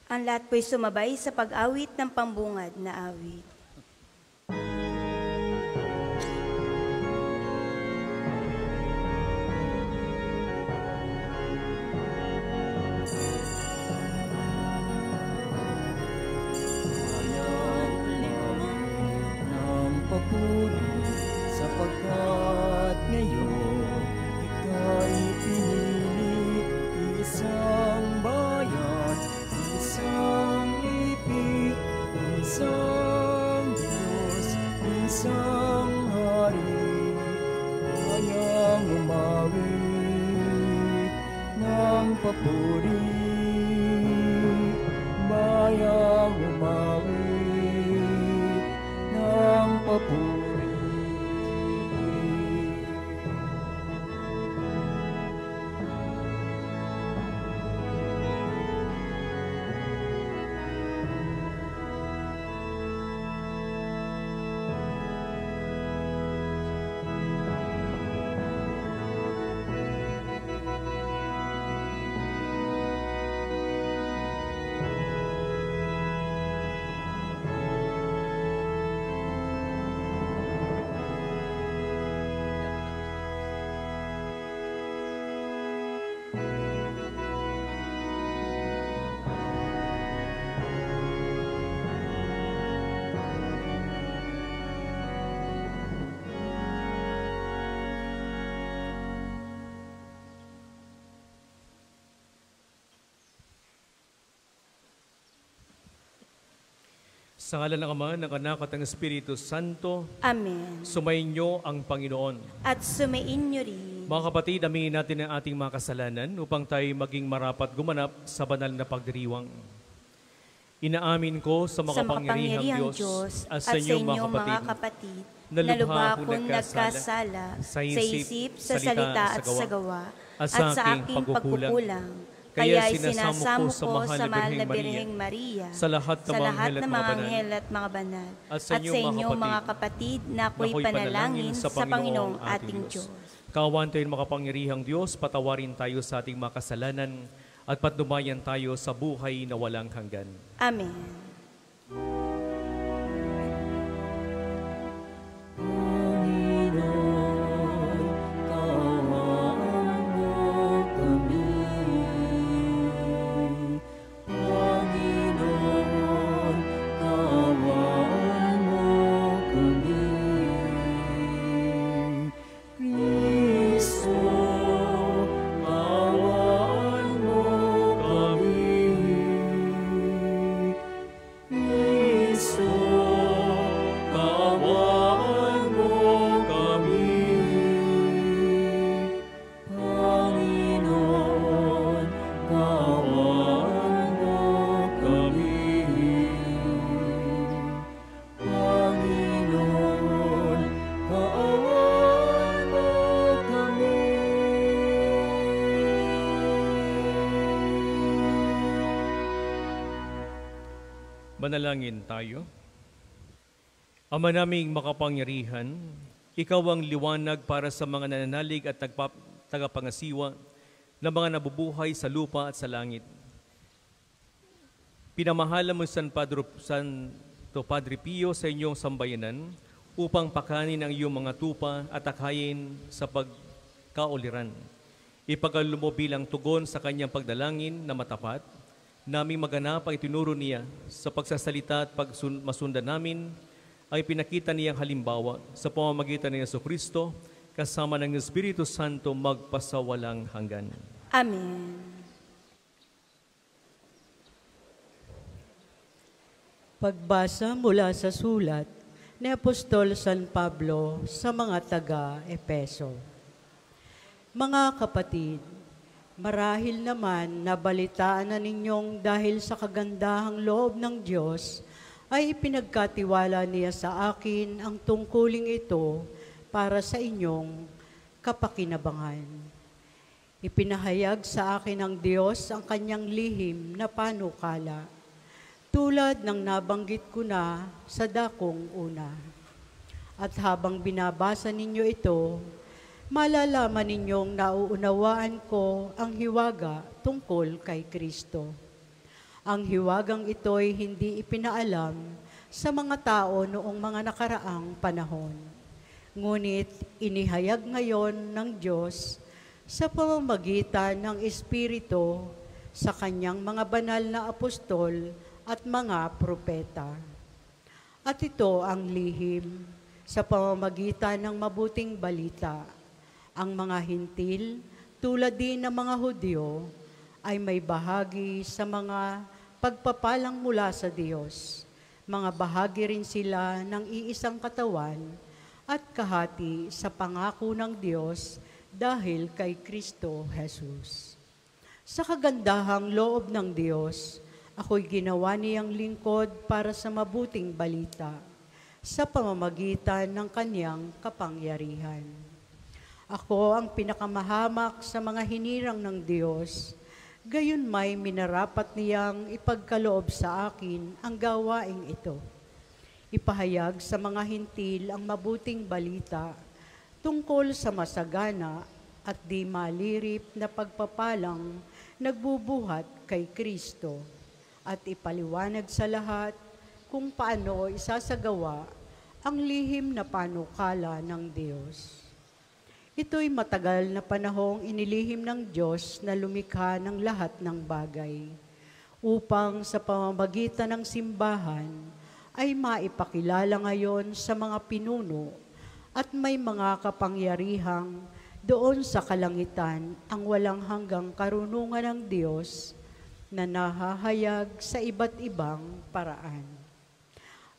Ang lahat po'y sumabay sa pag-awit ng pambungad na awit. Sapagkat ngayon ika'y pinili, isang bayan, isang ibig, isang Diyos, isang hari. Kayang umawit ng papuri, bayang umawit ng papuri. Sa ngalan ng Ama, ng Anak at ng Espiritu Santo. Amen. Sumainyo ang Panginoon. At sumain niyo rin. Mga kapatid, aminin natin ang ating mga kasalanan upang tayo maging marapat gumanap sa banal na pagdiriwang. Inaamin ko sa makapangyarihang Diyos at sa inyong mga kapatid na lubha akong nagkasala sa isip, sa salita at sa gawa at sa aking pagkukulang. Kaya sinasamo ko sa mahal na Birheng Maria, sa lahat ng mga anghel at mga banal, at sa inyong mga kapatid na ako'y panalangin sa Panginoong ating Diyos. Kaawaan tayo makapangyarihang Diyos, patawarin tayo sa ating mga kasalanan at patnubayan tayo sa buhay na walang hanggan. Amen. Manalangin tayo. Ama naming makapangyarihan, Ikaw ang liwanag para sa mga nananalig at tagapangasiwa na mga nabubuhay sa lupa at sa langit. Pinamahala mo Santo Padre Pio sa inyong sambayanan upang pakanin ang iyong mga tupa at akayin sa pagkauliran. Ipagkaloob mo bilang tugon sa kanyang pagdalangin na matapat, naming maganap ang itinuro niya sa pagsasalita at pagmasundan namin ay pinakita niyang halimbawa sa pamamagitan ng Jesucristo kasama ng Espiritu Santo magpasawalang hanggan. Amen. Pagbasa mula sa sulat ni Apostol San Pablo sa mga taga-Epeso. Mga kapatid, marahil naman nabalitaan na ninyong dahil sa kagandahang loob ng Diyos ay ipinagkatiwala niya sa akin ang tungkuling ito para sa inyong kapakinabangan. Ipinahayag sa akin ng Diyos ang kanyang lihim na panukala, tulad ng nabanggit ko na sa dakong una. At habang binabasa ninyo ito, malalaman ninyong nauunawaan ko ang hiwaga tungkol kay Kristo. Ang hiwagang ito'y hindi ipinaalam sa mga tao noong mga nakaraang panahon. Ngunit inihayag ngayon ng Diyos sa pamamagitan ng Espiritu sa kanyang mga banal na apostol at mga propeta. At ito ang lihim sa pamamagitan ng mabuting balita. Ang mga hintil, tulad din ng mga Hudyo, ay may bahagi sa mga pagpapalang mula sa Diyos. Mga bahagi rin sila ng iisang katawan at kahati sa pangako ng Diyos dahil kay Kristo Jesus. Sa kagandahang loob ng Diyos, ako'y ginawa niyang lingkod para sa mabuting balita sa pamamagitan ng kanyang kapangyarihan. Ako ang pinakamahamak sa mga hinirang ng Diyos, gayon may minarapat niyang ipagkaloob sa akin ang gawaing ito. Ipahayag sa mga hintil ang mabuting balita tungkol sa masagana at di malirip na pagpapalang nagbubuhat kay Kristo at ipaliwanag sa lahat kung paano isasagawa ang lihim na panukala ng Diyos. Ito'y matagal na panahong inilihim ng Diyos na lumikha ng lahat ng bagay, upang sa pamamagitan ng simbahan ay maipakilala ngayon sa mga pinuno at may mga kapangyarihang doon sa kalangitan ang walang hanggang karunungan ng Diyos na nahahayag sa iba't ibang paraan.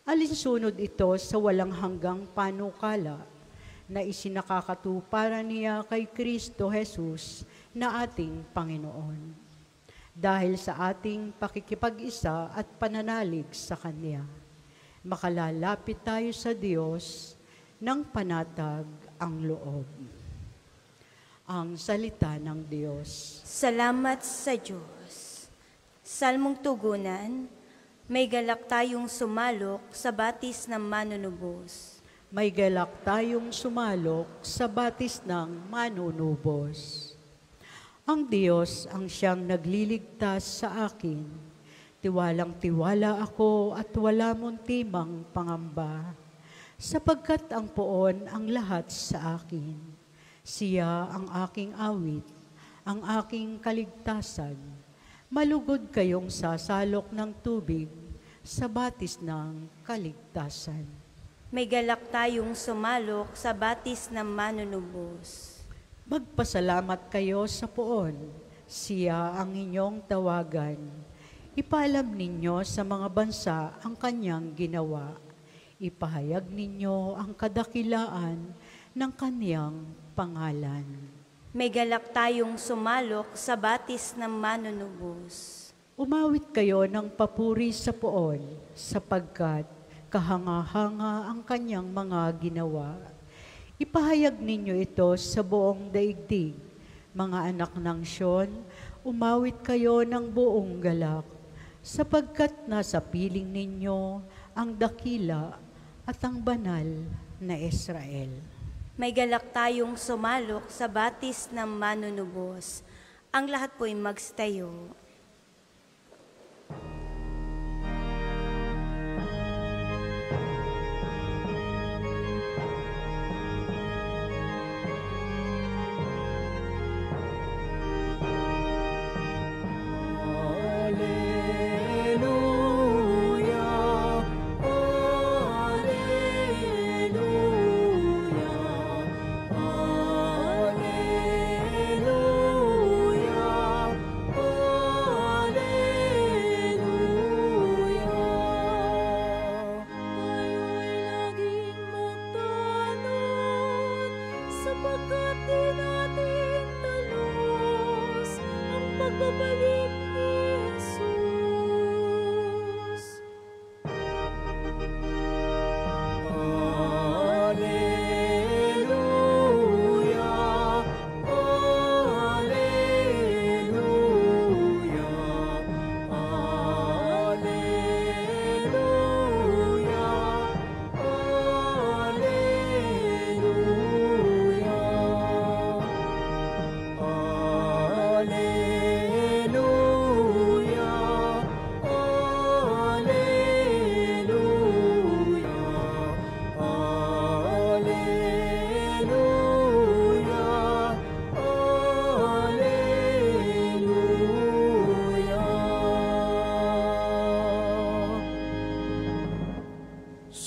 Alinsunod ito sa walang hanggang panukala na isinakakatuparan niya kay Kristo Jesus na ating Panginoon. Dahil sa ating pakikipag-isa at pananalig sa Kanya, makalalapit tayo sa Diyos ng panatag ang loob. Ang salita ng Diyos. Salamat sa Diyos. Salmong tugunan, may galak tayong sumalok sa batis ng manunubos. May galak tayong sumalok sa batis ng manunubos. Ang Diyos ang siyang nagliligtas sa akin. Tiwalang-tiwala ako at wala muntimang pangamba, sapagkat ang poon ang lahat sa akin. Siya ang aking awit, ang aking kaligtasan. Malugod kayong sasalok ng tubig sa batis ng kaligtasan. May galak tayong sumalok sa batis ng manunubos. Magpasalamat kayo sa poon, siya ang inyong tawagan. Ipaalam ninyo sa mga bansa ang kanyang ginawa. Ipahayag ninyo ang kadakilaan ng kanyang pangalan. May galak tayong sumalok sa batis ng manunubos. Umawit kayo ng papuri sa poon, sapagkat kahanga-hanga ang kanyang mga ginawa. Ipahayag ninyo ito sa buong daigdig. Mga anak ng Siyon, umawit kayo ng buong galak, sapagkat nasa piling ninyo ang dakila at ang banal na Israel. May galak tayong sumalok sa batis ng manunubos. Ang lahat po'y magstayo.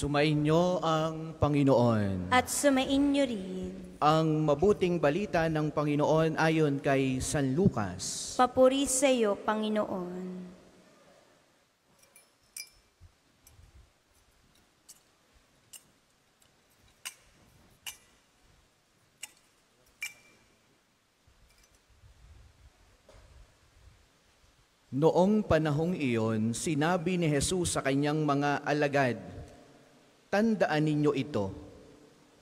Sumainyo ang Panginoon. At sumainyo rin. Ang mabuting balita ng Panginoon ayon kay San Lucas. Papuri sa iyo, Panginoon. Noong panahong iyon, sinabi ni Jesus sa kanyang mga alagad, "Tandaan ninyo ito,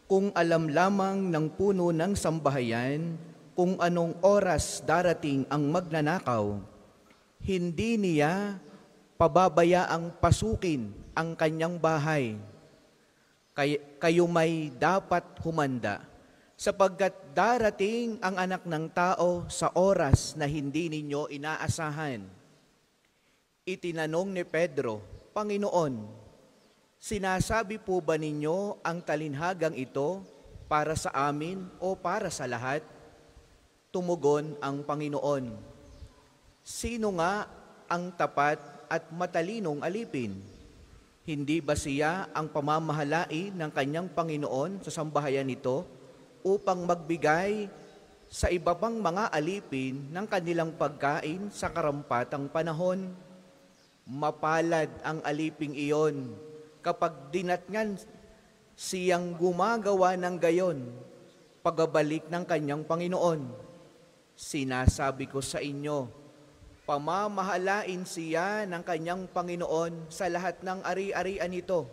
kung alam lamang ng puno ng sambahayan kung anong oras darating ang magnanakaw, hindi niya pababayaang pasukin ang kanyang bahay. Kayo may dapat humanda, sapagkat darating ang anak ng tao sa oras na hindi ninyo inaasahan." Itinanong ni Pedro, "Panginoon, sinasabi po ba ninyo ang talinhagang ito para sa amin o para sa lahat?" Tumugon ang Panginoon, "Sino nga ang tapat at matalinong alipin? Hindi ba siya ang pamamahalain ng kanyang Panginoon sa sambahayan nito upang magbigay sa iba pang mga alipin ng kanilang pagkain sa karampatang panahon? Mapalad ang aliping iyon kapag dinatngan siyang gumagawa ng gayon pagbabalik ng kanyang Panginoon. Sinasabi ko sa inyo, pamamahalain siya ng kanyang Panginoon sa lahat ng ari-arian nito.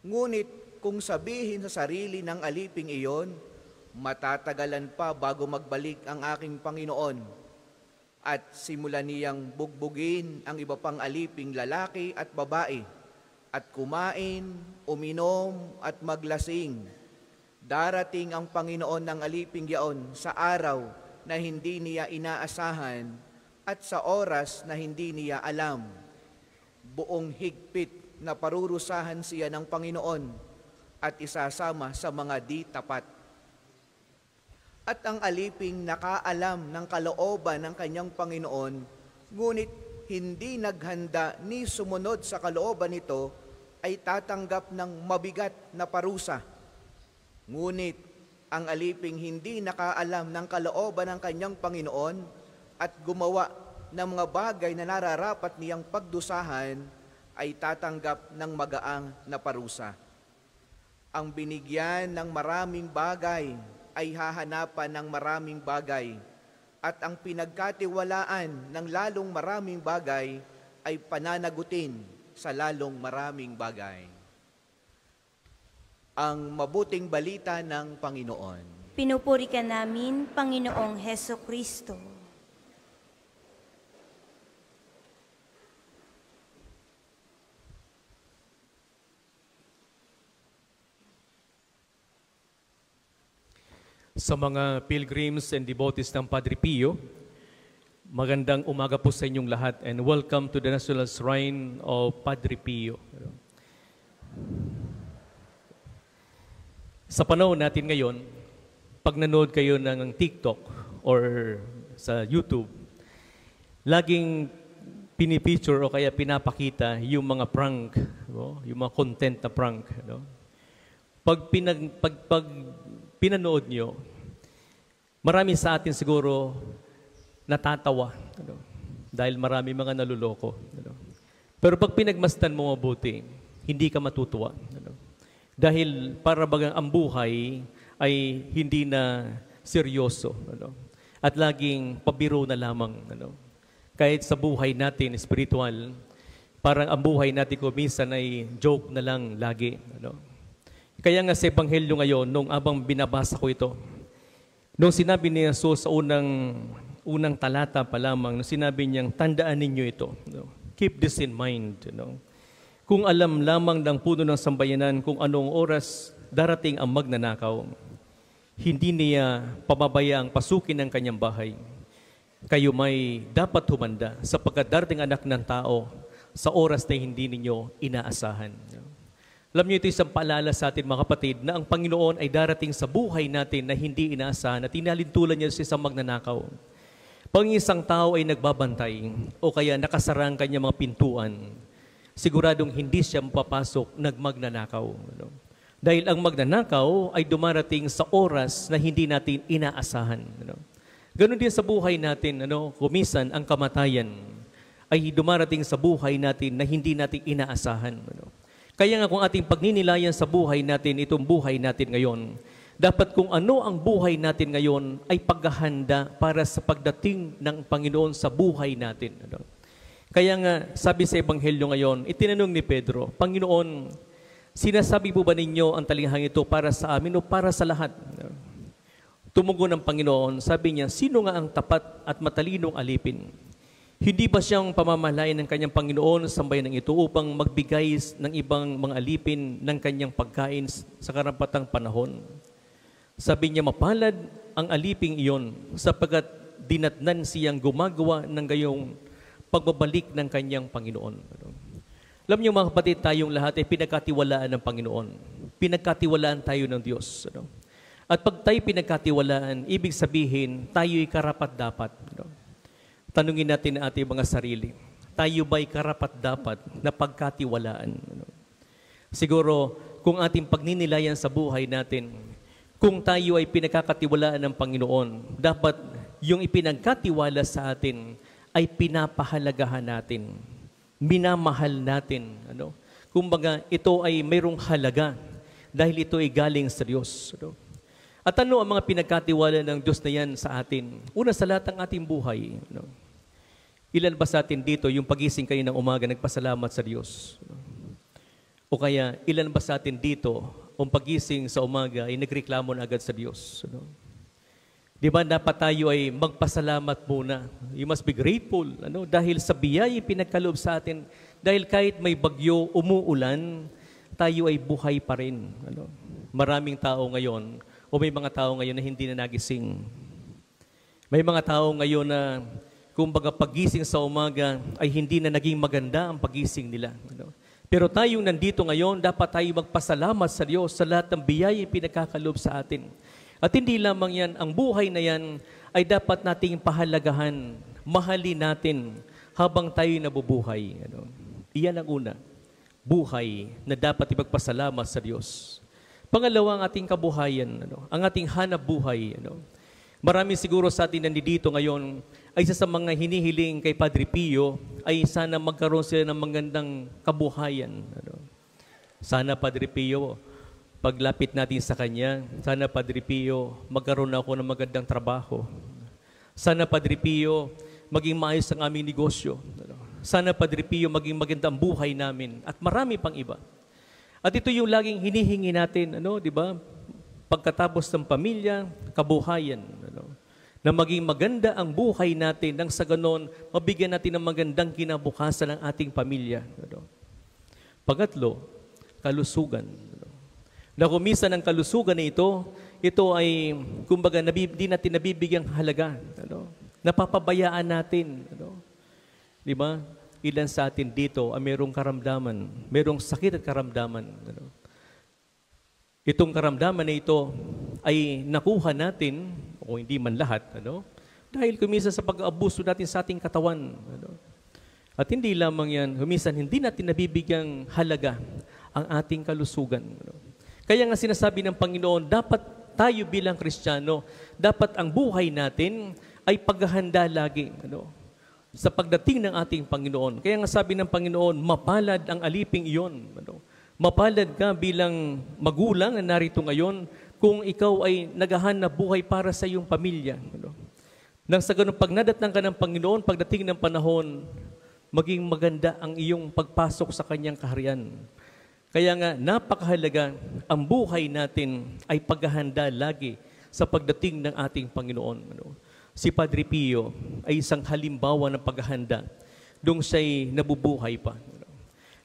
Ngunit kung sabihin sa sarili ng aliping iyon, matatagalan pa bago magbalik ang aking Panginoon, at simulan niyang bugbugin ang iba pang aliping lalaki at babae, at kumain, uminom at maglasing. Darating ang Panginoon ng aliping yaon sa araw na hindi niya inaasahan at sa oras na hindi niya alam. Buong higpit na parurusahan siya ng Panginoon at isasama sa mga di tapat. At ang aliping nakaalam ng kalooban ng kanyang Panginoon, ngunit hindi naghanda ni sumunod sa kalooban nito, ay tatanggap ng mabigat na parusa. Ngunit ang aliping hindi nakaalam ng kalooban ng kanyang Panginoon at gumawa ng mga bagay na nararapat niyang pagdusahan, ay tatanggap ng magaang na parusa. Ang binigyan ng maraming bagay ay hahanapan ng maraming bagay, at ang pinagkatiwalaan ng lalong maraming bagay ay pananagutin sa lalong maraming bagay. Ang mabuting balita ng Panginoon. Pinupuri ka namin, Panginoong Hesukristo. Sa mga pilgrims and devotees ng Padre Pio, magandang umaga po sa inyong lahat and welcome to the National Shrine of Padre Pio. Sa panahon natin ngayon, pag nanood kayo ng TikTok or sa YouTube, laging pinipicture o kaya pinapakita yung mga prank, yung mga content na prank. Pag pinanood nyo, marami sa atin siguro natatawa dahil marami mga naluloko. Pero pag pinagmasdan mo mabuti, hindi ka matutuwa. Dahil para bagang ang buhay ay hindi na seryoso. At laging pabiro na lamang. Kahit sa buhay natin, spiritual, parang ang buhay natin ko minsan ay joke na lang lagi. Kaya nga sa Ebanghelyo ngayon, nung abang binabasa ko ito, nung sinabi ni Jesus sa unang talata pa lamang, nung sinabi niyang, tandaan ninyo ito. Keep this in mind. Kung alam lamang ng puno ng sambayanan kung anong oras darating ang magnanakaw, hindi niya pababayaang pasukin ang kanyang bahay. Kayo may dapat humanda sapagkat darating anak ng tao sa oras na hindi ninyo inaasahan. Alam niyo, ito isang paalala sa atin mga kapatid na ang Panginoon ay darating sa buhay natin na hindi inaasahan at inalintulan niya sa isang magnanakaw. Pag isang tao ay nagbabantay o kaya nakasara ang kanyang mga pintuan siguradong hindi siya mapapasok nagmagnanakaw. Ano? Dahil ang magnanakaw ay dumarating sa oras na hindi natin inaasahan. Ano? Ganon din sa buhay natin, kumisan ang kamatayan ay dumarating sa buhay natin na hindi natin inaasahan. Ano? Kaya nga kung ating pagninilayan sa buhay natin, itong buhay natin ngayon, dapat kung ano ang buhay natin ngayon ay paghahanda para sa pagdating ng Panginoon sa buhay natin. Ano? Kaya nga, sabi sa Ebanghelyo ngayon, itinanong ni Pedro, Panginoon, sinasabi po ba ninyo ang talinghang ito para sa amin o para sa lahat? Tumugon ng Panginoon, sabi niya, sino nga ang tapat at matalinong alipin? Hindi ba siyang pamamalayan ng kanyang Panginoon sa bayan ng ito upang magbigay ng ibang mga alipin ng kanyang pagkain sa karapatang panahon? Sabi niya, mapalad ang aliping iyon sapagkat dinatnan siyang gumagawa ng gayong pagbabalik ng kanyang Panginoon. Alam niyo mga kapatid, tayong lahat ay pinagkatiwalaan ng Panginoon. Pinagkatiwalaan tayo ng Diyos. At pag tayo pinagkatiwalaan, ibig sabihin, tayo'y karapat-dapat. Tanungin natin ang ating mga sarili, tayo ba'y karapat-dapat na pagkatiwalaan? Siguro, kung ating pagninilayan sa buhay natin, kung tayo ay pinagkakatiwalaan ng Panginoon, dapat yung ipinagkatiwala sa atin ay pinapahalagahan natin, minamahal natin. Kumbaga, ito ay mayroong halaga dahil ito ay galing sa Diyos. At ano ang mga pinagkatiwala ng Diyos na yan sa atin? Una sa lahat ang ating buhay. Ilan ba sa atin dito yung pagising kayo ng umaga nagpasalamat sa Diyos? O kaya ilan ba sa atin dito ang pagising sa umaga ay nagreklamo na agad sa Diyos? Di ba dapat tayo ay magpasalamat muna? You must be grateful. Dahil sa biyaya pinagkaloob sa atin, dahil kahit may bagyo, umuulan, tayo ay buhay pa rin. Maraming tao ngayon, o may mga tao ngayon na hindi na nagising. May mga tao ngayon na kumbaga pagising sa umaga ay hindi na naging maganda ang pagising nila. Pero tayong nandito ngayon, dapat tayo magpasalamat sa Diyos sa lahat ng biyaya pinagkakaloob sa atin. At hindi lamang yan, ang buhay na yan ay dapat nating pahalagahan, mahalin natin habang tayo nabubuhay. Iyan ang una, buhay na dapat ipagpasalamat sa Diyos. Pangalawa, ang ating kabuhayan, ang ating hanap buhay. Marami siguro sa atin nandito ngayon ay isa sa mga hinihiling kay Padre Pio ay sana magkaroon sila ng magandang kabuhayan. Sana Padre Pio, paglapit natin sa Kanya, sana Padre Pio, magkaroon ako ng magandang trabaho. Sana Padre Pio, maging maayos ang aming negosyo. Sana Padre Pio, maging magandang buhay namin. At marami pang iba. At ito yung laging hinihingi natin, di ba? Pagkatapos ng pamilya, kabuhayan. Na maging maganda ang buhay natin nang sa ganon, mabigyan natin ng magandang kinabukasan ng ating pamilya. Pangatlo, kalusugan. Na kumisan ng kalusugan na ito ay, kumbaga, di natin nabibigyang halaga. Napapabayaan natin. Di ba? Ilan sa atin dito ay mayroong karamdaman, mayroong sakit at karamdaman. Itong karamdaman na ito ay nakuha natin, o hindi man lahat, dahil kumisan sa pag-aabuso natin sa ating katawan. At hindi lamang yan, kumisan hindi natin nabibigyang halaga ang ating kalusugan. Kaya nga sinasabi ng Panginoon, dapat tayo bilang Kristiyano, dapat ang buhay natin ay paghahanda lagi. Sa pagdating ng ating Panginoon. Kaya nga sabi ng Panginoon, mapalad ang aliping iyon. Mapalad ka bilang magulang na narito ngayon kung ikaw ay naghahanap buhay para sa iyong pamilya. Nang sa ganun, pag nadatnang ka ng Panginoon, pagdating ng panahon, maging maganda ang iyong pagpasok sa Kanyang kaharian. Kaya nga, napakahalaga, ang buhay natin ay paghahanda lagi sa pagdating ng ating Panginoon. Si Padre Pio ay isang halimbawa ng paghahanda doon siya'y nabubuhay pa.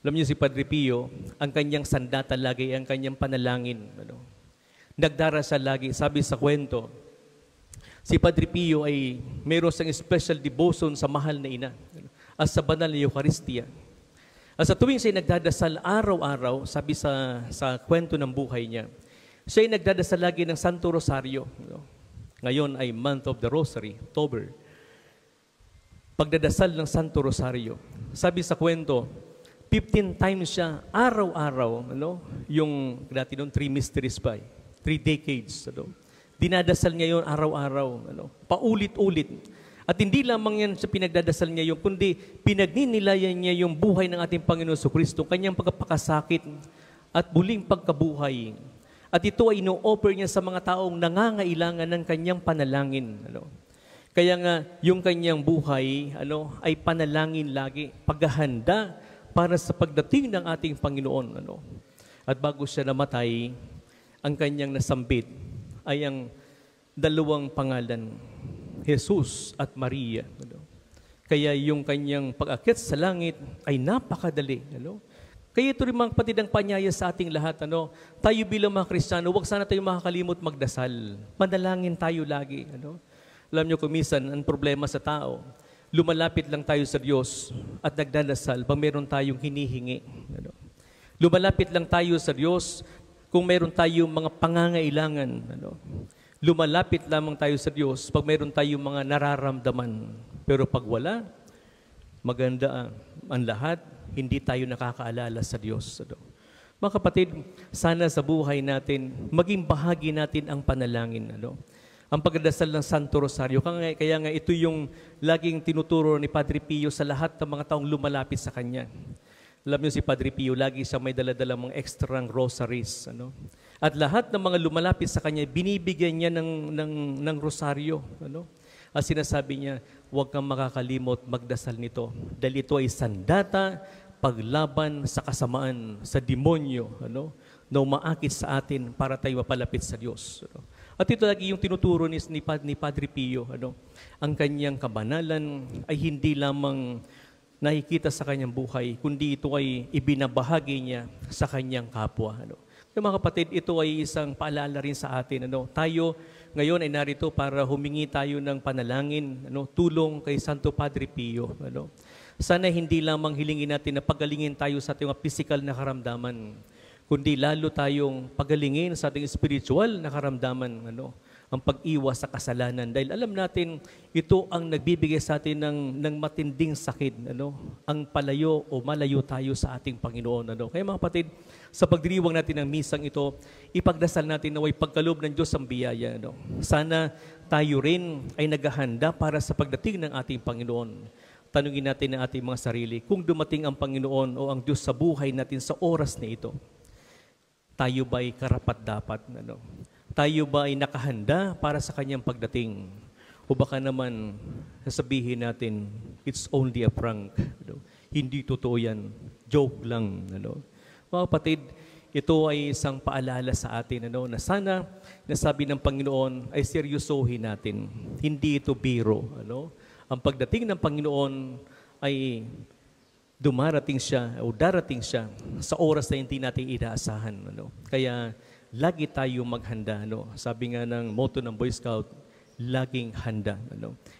Alam niyo si Padre Pio, ang kanyang sandata lagi, ang kanyang panalangin. Nagdarasal lagi, sabi sa kwento, si Padre Pio ay mayroon siyang special devotion sa mahal na ina at sa banal na Eucharistia. At sa tuwing siya'y nagdadasal araw-araw, sabi sa kwento ng buhay niya, siya'y nagdadasal lagi ng Santo Rosario. Ngayon ay month of the Rosary, October. Pagdadasal ng Santo Rosario. Sabi sa kwento, 15 times siya, araw-araw, yung dati noon, 3 mysteries pa, 3 decades, dinadasal niya yun araw-araw, paulit-ulit. At hindi lamang yan sa pinagdadasal niya yung, kundi pinagninilayan niya yung buhay ng ating Panginoon Kristo, kanyang pagkapakasakit at muling pagkabuhay. At ito ay ino-offer niya sa mga taong nangangailangan ng kanyang panalangin. Kaya nga, yung kanyang buhay ay panalangin lagi, paghahanda para sa pagdating ng ating Panginoon. At bago siya namatay, ang kanyang nasambit ay ang dalawang pangalan, Jesus at Maria. Kaya yung kanyang pag-akyat sa langit ay napakadali. Kaya ito rin mga kapatid ang panyaya sa ating lahat. Tayo bilang mga Kristiyano, huwag sana tayo makakalimot magdasal. Manalangin tayo lagi. Alam nyo, kumisan, ang problema sa tao, lumalapit lang tayo sa Diyos at nagdadasal pag meron tayong hinihingi. Lumalapit lang tayo sa Diyos kung meron tayong mga pangangailangan. Lumalapit lamang tayo sa Diyos pag meron tayong mga nararamdaman. Pero pag wala, maganda ang lahat, hindi tayo nakakaalala sa Diyos. Mga kapatid, sana sa buhay natin, maging bahagi natin ang panalangin. Ang pagdadasal ng Santo Rosario. Kaya nga ito yung laging tinuturo ni Padre Pio sa lahat ng mga taong lumalapit sa Kanya. Alam niyo si Padre Pio, lagi siya may dala-dala mga extrang rosaries. At lahat ng mga lumalapit sa Kanya, binibigyan niya ng rosaryo. At sinasabi niya, huwag kang makakalimot magdasal nito. Dahil ito ay sandata, paglaban sa kasamaan, sa demonyo, na umaakit sa atin para tayo mapalapit sa Diyos. At ito lagi yung tinuturo ni Padre Pio. Ang kanyang kabanalan ay hindi lamang nakikita sa kanyang buhay, kundi ito ay ibinabahagi niya sa kanyang kapwa. Kaya mga kapatid, ito ay isang paalala rin sa atin. Tayo ngayon ay narito para humingi tayo ng panalangin, tulong kay Santo Padre Pio. Sana hindi lamang hilingin natin na pagalingin tayo sa ating mga physical na karamdaman, kundi lalo tayong pagalingin sa ating spiritual na karamdaman, ang pag-iwas sa kasalanan. Dahil alam natin, ito ang nagbibigay sa atin ng matinding sakit, ang palayo o malayo tayo sa ating Panginoon. Kaya mga kapatid, sa pagdiriwang natin ng misang ito, ipagdasal natin na way pagkaloob ng Diyos ang biyaya. Sana tayo rin ay naghahanda para sa pagdating ng ating Panginoon. Tanungin natin ang ating mga sarili, kung dumating ang Panginoon o ang Diyos sa buhay natin sa oras na ito, tayo ba'y karapat-dapat? Tayo ba ay nakahanda para sa kanyang pagdating? O baka naman sasabihin natin, it's only a prank. Hindi totoo yan. Joke lang. Mga kapatid, ito ay isang paalala sa atin na sana, nasabi ng Panginoon, ay seryosohin natin. Hindi ito biro. Ang pagdating ng Panginoon ay dumarating siya o darating siya sa oras na hindi natin inaasahan. Kaya lagi tayo maghanda. Sabi nga ng motto ng Boy Scout, laging handa.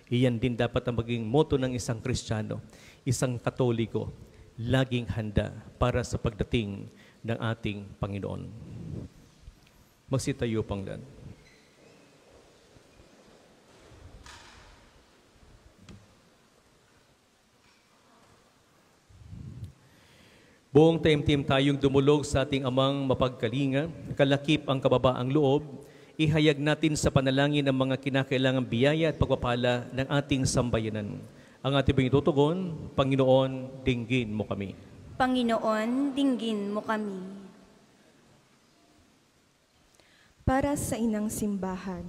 Iyan din dapat ang maging motto ng isang Kristiyano, isang Katoliko, laging handa para sa pagdating ng ating Panginoon. Magsitayo pang lan. Buong taimtim tayong dumulog sa ating amang mapagkalinga, kalakip ang kababaang loob, ihayag natin sa panalangin ang mga kinakailangang biyaya at pagpapala ng ating sambayanan. Ang ating bang itutugon, Panginoon, dinggin mo kami. Panginoon, dinggin mo kami. Para sa inang simbahan,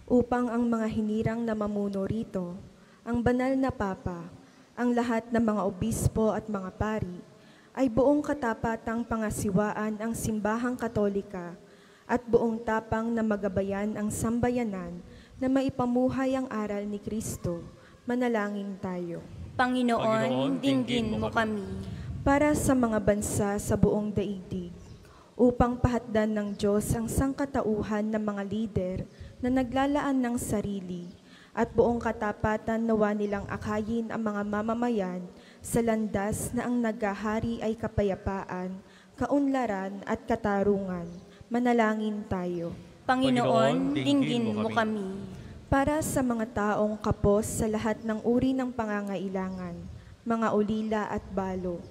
upang ang mga hinirang na mamuno rito, ang banal na Papa, ang lahat ng mga obispo at mga pari, ay buong katapatang pangasiwaan ang simbahang Katolika at buong tapang na magabayan ang sambayanan na maipamuhay ang aral ni Kristo. Manalangin tayo. Panginoon, dinggin mo kami. Para sa mga bansa sa buong daigdig, upang pahatdan ng Diyos ang sangkatauhan ng mga lider na naglalaan ng sarili at buong katapatan nawa nilang akayin ang mga mamamayan sa landas na ang naghahari ay kapayapaan, kaunlaran at katarungan. Manalangin tayo. Panginoon, dinggin mo kami. Para sa mga taong kapos sa lahat ng uri ng pangangailangan, mga ulila at balo,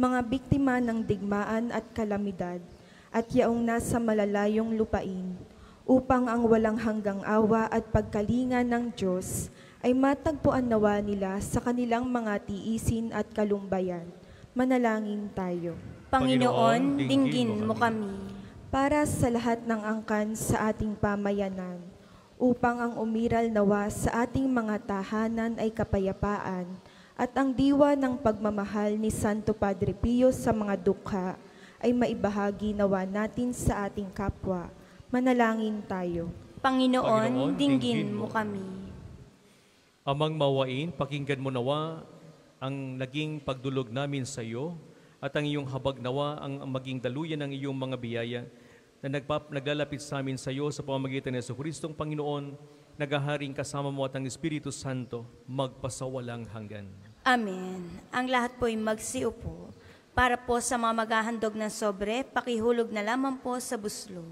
mga biktima ng digmaan at kalamidad, at yaong nasa malalayong lupain, upang ang walang hanggang awa at pagkalinga ng Diyos ay matagpuan nawa nila sa kanilang mga tiisin at kalumbayan. Manalangin tayo. Panginoon, dinggin mo kami. Para sa lahat ng angkan sa ating pamayanan, upang ang umiral nawa sa ating mga tahanan ay kapayapaan, at ang diwa ng pagmamahal ni Santo Padre Pio sa mga dukha ay maibahagi nawa natin sa ating kapwa. Manalangin tayo. Panginoon, dinggin mo kami. Amang mawain, pakinggan mo nawa ang naging pagdulog namin sa iyo at ang iyong habag nawa ang maging daluyan ng iyong mga biyaya na naglalapit sa amin sa iyo sa pamamagitan ni Jesucristong Panginoon, nagaharing kasama mo at ang Espiritu Santo, magpasawalang hanggan. Amen. Ang lahat po'y magsiupo. Para po sa mga maghahandog ng sobre, pakihulog na lamang po sa buslo.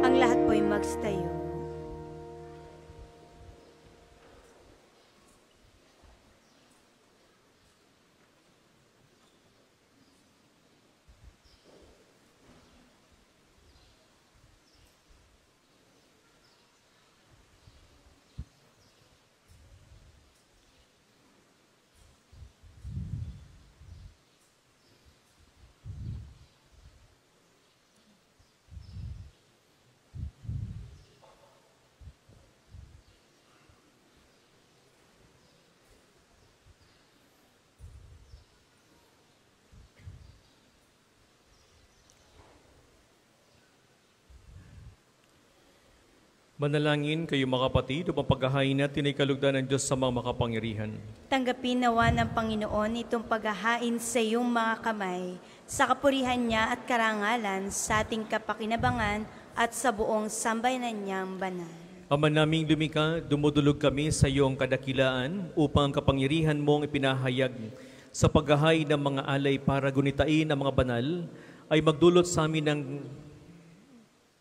Ang lahat po'y magstayo. Manalangin kayo mga kapatid upang paghahain natin ay kalugdan ng Diyos sa mga makapangyarihan. Tanggapin nawa ng Panginoon itong paghahain sa iyong mga kamay, sa kapurihan niya at karangalan, sa ating kapakinabangan at sa buong sambayanan niyang banal. Ama naming lumikha, dumudulog kami sa iyong kadakilaan upang ang kapangyarihan mong ipinahayag sa paghahain ng mga alay para gunitain ang mga banal ay magdulot sa amin ng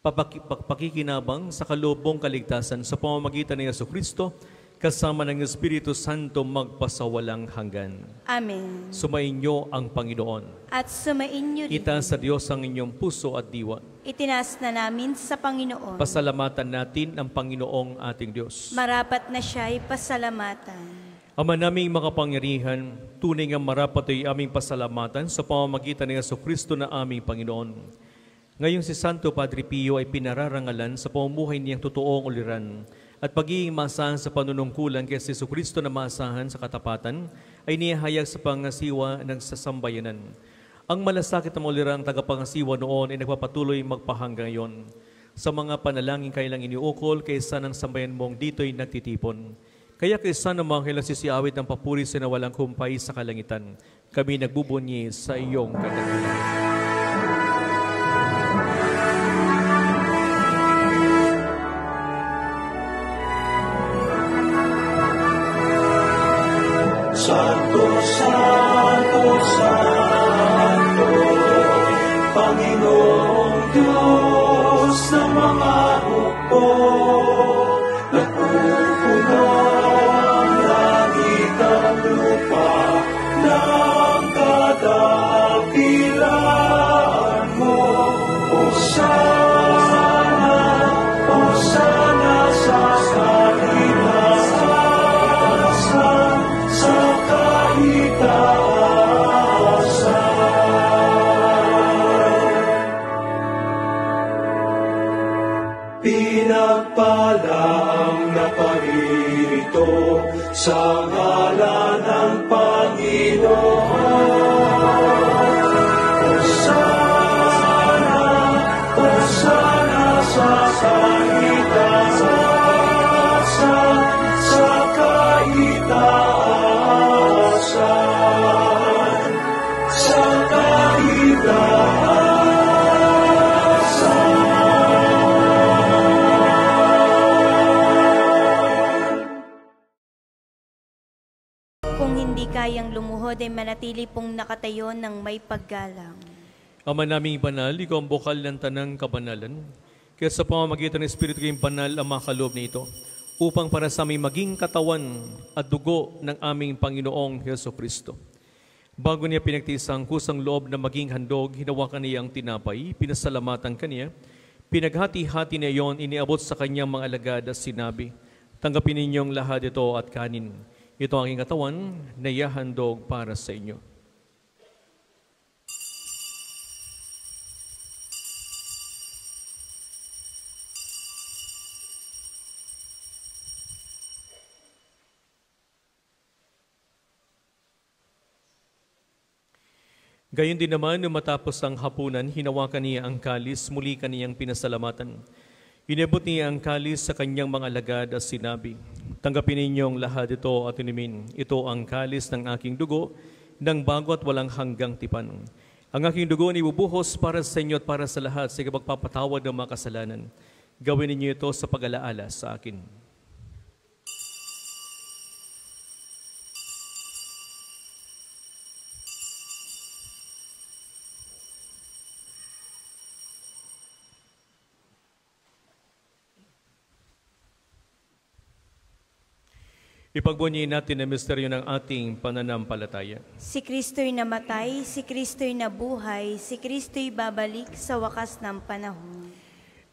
pakikinabang sa kalubong kaligtasan sa pamamagitan ni Jesucristo kasama ng Espiritu Santo magpasawalang hanggan. Amen. Sumainyo ang Panginoon. At sumainyo rin. Itaas sa Diyos ang inyong puso at diwa. Itinaas na namin sa Panginoon. Pasalamatan natin ang Panginoong ating Diyos. Marapat na siya'y pasalamatan. Ama naming makapangyarihan, tunay nga marapat ay aming pasalamatan sa pamamagitan ni Jesucristo na aming Panginoon. Ngayong si Santo Padre Pio ay pinararangalan sa pamumuhay niyang totoong uliran at pagiging maasahan sa panunungkulan kay Jesucristo na maasahan sa katapatan ay niyahayag sa pangasiwa ng sasambayanan. Ang malasakit na ulirang tagapangasiwa noon ay nagpapatuloy magpahanggang ngayon. Sa mga panalangin kailang iniukol kaysa ng sambayan mong dito'y nagtitipon. Kaya kaysa namang kailang sisiawit ng papuri sa nawalang kumpay sa kalangitan, kami nagbubunyi sa iyong kadangalan. Santo, Santo, Santo, Panginoong Diyos ng mga hukbo, nagpupuno ang langit at lupa ng kadakilaan mo. Hosana, Hosana sa kalinasan, sa pinagpala ang naparirito sa ngalan ng Panginoon. Hosana, Hosana sa kaitaasan, sa kaitaasan, sa kaitaasan. Kung hindi kayang lumuhod ay manatili pong nakatayo ng may paggalang. Ama naming banal, ikaw ang bukal ng tanang kabanalan. Kaya sa pamamagitan ng Espiritu kayong banal ang makaloob na ito, upang para sa aming maging katawan at dugo ng aming Panginoong Jesucristo. Bago niya pinagtisang kusang loob na maging handog, hinawakan niya ang tinapay, pinasalamatan kaniya, pinaghati-hati niya iyon, iniabot sa kanyang mga alagad at sinabi, tanggapin ninyong lahat ito at kanin. Ito ang aking katawan na ihahandog para sa inyo. Gayon din naman, nung matapos ang hapunan, hinawakan niya ang kalis, muli kaniyang pinasalamatan. Inabot niya ang kalis sa kanyang mga alagad at sinabi, tanggapin ninyong lahat ito at inumin. Ito ang kalis ng aking dugo, ng bago at walang hanggang tipan. Ang aking dugo ay ibubuhos para sa inyo at para sa lahat sa pagpapatawad ng mga kasalanan. Gawin ninyo ito sa pag-alaala sa akin. Ipagbunyi natin ang misteryo ng ating pananampalataya. Si Kristo'y namatay, si Kristo'y nabuhay, si Kristo'y babalik sa wakas ng panahon.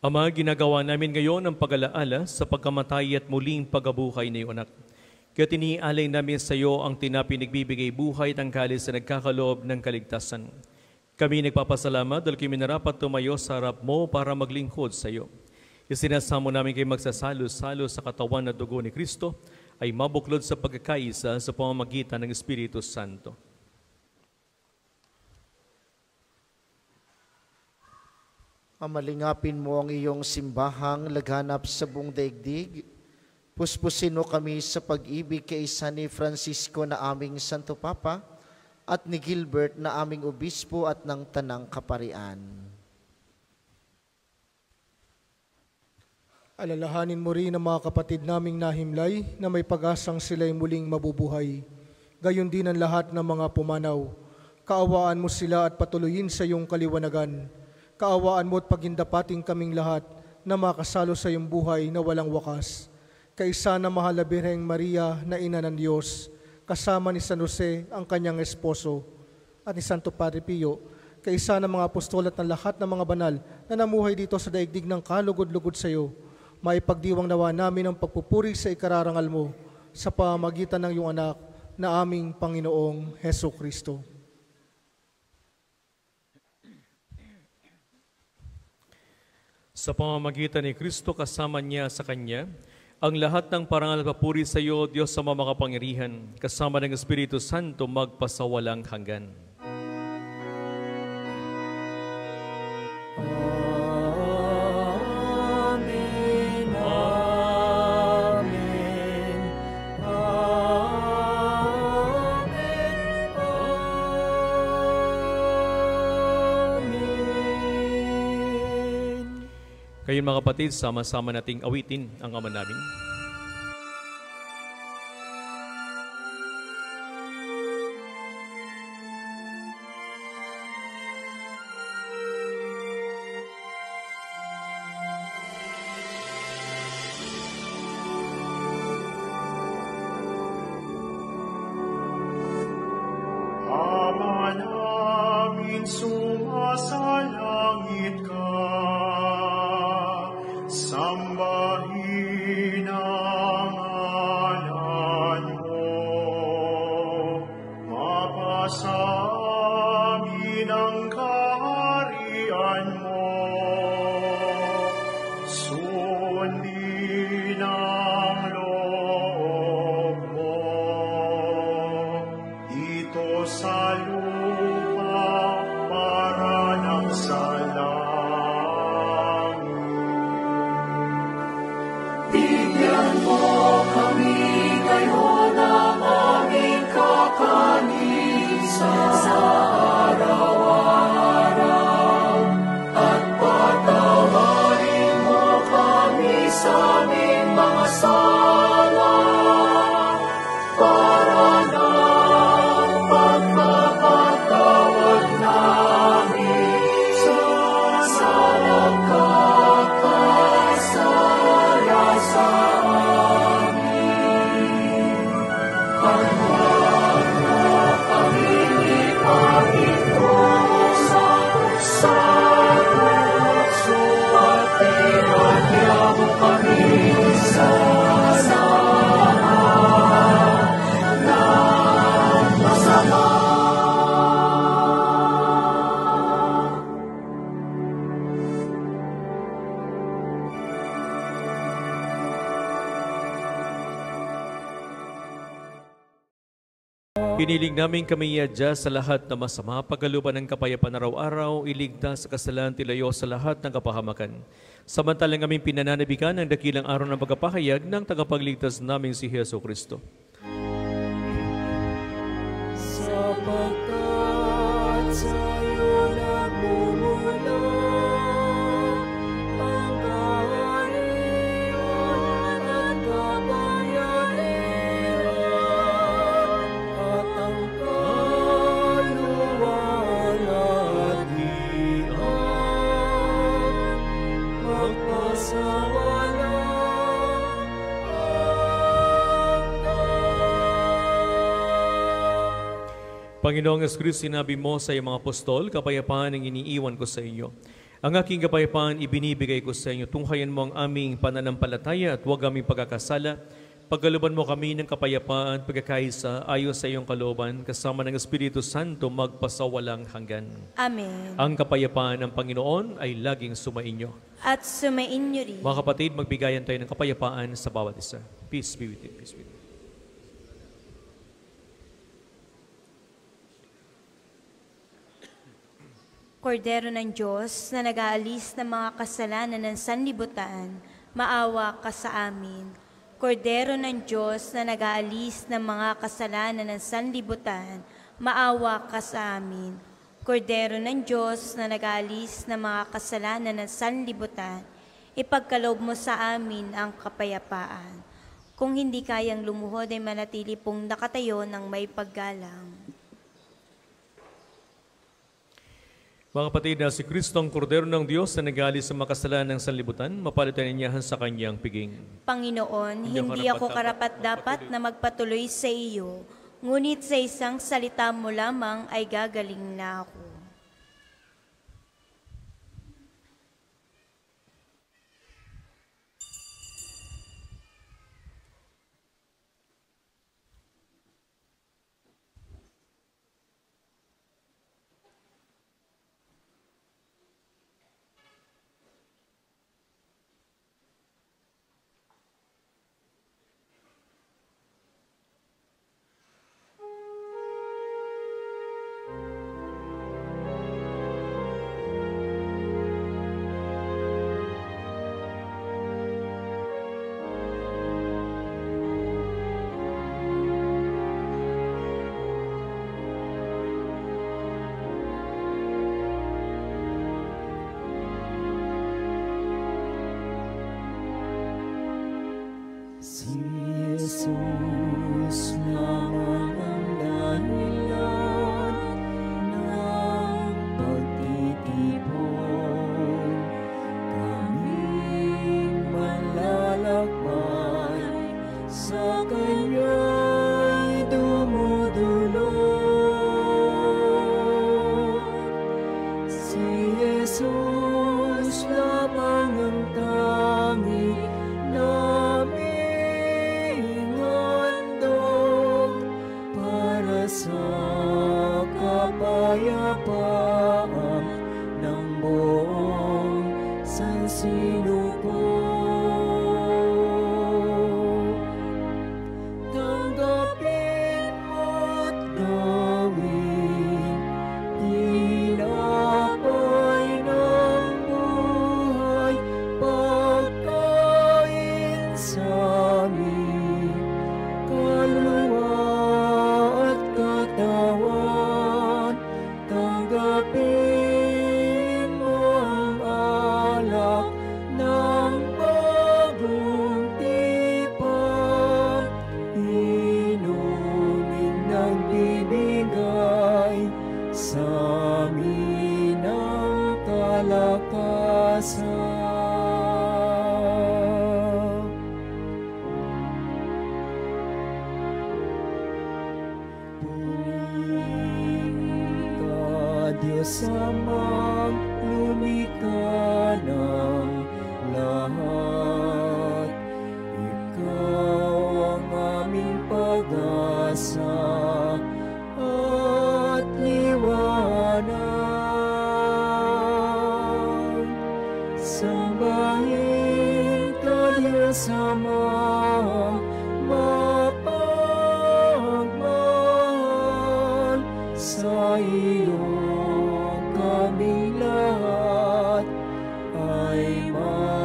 Ama, ginagawa namin ngayon ang pag-alaala sa pagkamatay at muling pagkabuhay na iyong anak. Kaya tinialay namin sa iyo ang tinapi nagbibigay buhay at ang kalis na nagkakaloob ng kaligtasan. Kami nagpapasalamat dahil kami narapat tumayo sa harap mo para maglingkod sa iyo. Isinasamo namin kayo magsasalo-salo sa katawan at dugo ni Kristo, ay mabuklod sa pagkakaisa sa pamamagitan ng Espiritu Santo. Amalingapin mo ang iyong simbahang laganap sa buong daigdig. Puspusin mo kami sa pag-ibig kay isa ni Francisco na aming Santo Papa at ni Gilbert na aming Obispo at ng Tanang Kaparian. Alalahanin mo rin ang mga kapatid naming nahimlay na may pag-asang sila'y muling mabubuhay. Gayon din ang lahat ng mga pumanaw. Kaawaan mo sila at patuloyin sa iyong kaliwanagan. Kaawaan mo at pagindapating kaming lahat na makasalo sa iyong buhay na walang wakas. Kaisa na mahal na Birheng Maria na Ina ng Diyos, kasama ni San Jose ang kanyang esposo, at ni Santo Padre Pio, kaisa ng mga apostol at ng lahat ng mga banal na namuhay dito sa daigdig ng kalugod-lugod sa iyo, maipagdiwang nawa namin ang pagpupuri sa ikararangal mo sa pamamagitan ng iyong anak na aming Panginoong Heso Kristo. Sa pamamagitan ni Kristo kasama niya sa Kanya, ang lahat ng parangal at papuri sa iyo, Diyos sa makapangyarihan, kasama ng Espiritu Santo magpasawalang hanggan. Amen, amen, amen. Kayo mga kapatid, sama-sama nating awitin ang Ama namin. Ama namin, sumasalangit ka. Sambahin ang ngalan mo. Mapasa amin ang kaharian mo. Sundin ang loob mo. Dito sa lupa para ng sa langit. Bigyan mo kami ngayon ng aming kakanin sa araw-araw. At patawarin mo kami sa aming mga sala para ng pagpapatawad namin sa nagkakasala sa amin. At huwag mo kami ipagitusan sa tukso at pinagya mo kami sa masama. Piniling namin kami yadya sa lahat na masama, pagkaluban ng kapayapaan araw-araw, iligtas sa kasalanan tilayo sa lahat ng kapahamakan. Samantalang aming pinananabikan ang dakilang araw ng pagkapahayag ng tagapagligtas namin si Heso Kristo. Sapagkat sa'yo nagmumula ang kaharian at kapangyarihan at ang kaluwalhatian magpasawalang Panginoong Yesu-Cristo, sinabi mo sa iyong mga apostol, kapayapaan ang iniiwan ko sa inyo. Ang aking kapayapaan ibinibigay ko sa inyo. Tunghayan mo ang aming pananampalataya at huwag aming pagkakasala. Pagkaluban mo kami ng kapayapaan, pagkakaisa, ayon sa iyong kalooban, kasama ng Espiritu Santo, magpasawalang hanggan. Amen. Ang kapayapaan ng Panginoon ay laging sumainyo. At sumainyo rin. Mga kapatid, magbigayan tayo ng kapayapaan sa bawat isa. Peace be with you. Peace be with you. Kordero ng Diyos na nag-aalis ng mga kasalanan ng sanlibutan, maawa ka sa amin. Kordero ng Diyos na nag-aalis ng mga kasalanan ng sanlibutan, maawa ka sa amin. Kordero ng Diyos na nag-aalis ng mga kasalanan ng sanlibutan, ipagkaloob mo sa amin ang kapayapaan. Kung hindi kayang lumuhod ay manatili pong nakatayo ng may paggalang. Mga kapatid, na si Kristo ang Kordero ng Diyos na nag-aalis sa mga kasalanan ng sanlibutan, mapalitan niya sa kanyang piging. Panginoon, hindi ako karapat-dapat na magpatuloy sa iyo, ngunit sa isang salita mo lamang ay gagaling na ako. Si Jesus lamang ang dahilan ng pagtitipon. Kaming malalakbay sa Kanya'y dumudulog. Si Jesus lamang ang tanging naming handog para sa kapayapaan ng buong sansinuko. Tanggapin mo't gawin tinapay ng buhay, pagkain sa aming kaluluwa at katawan. Tanggapin mo ang alak ng bagong tipan, inumin ng bibigay sa amin ang kalakasan. Purihin ka, Diyos Amang lumikha ng lahat. Ikaw ang aming pag-asa at liwanag. Sambahin ka, Diyos Amang mapagmahal, sa iyo kaming lahat ay magdiriwang.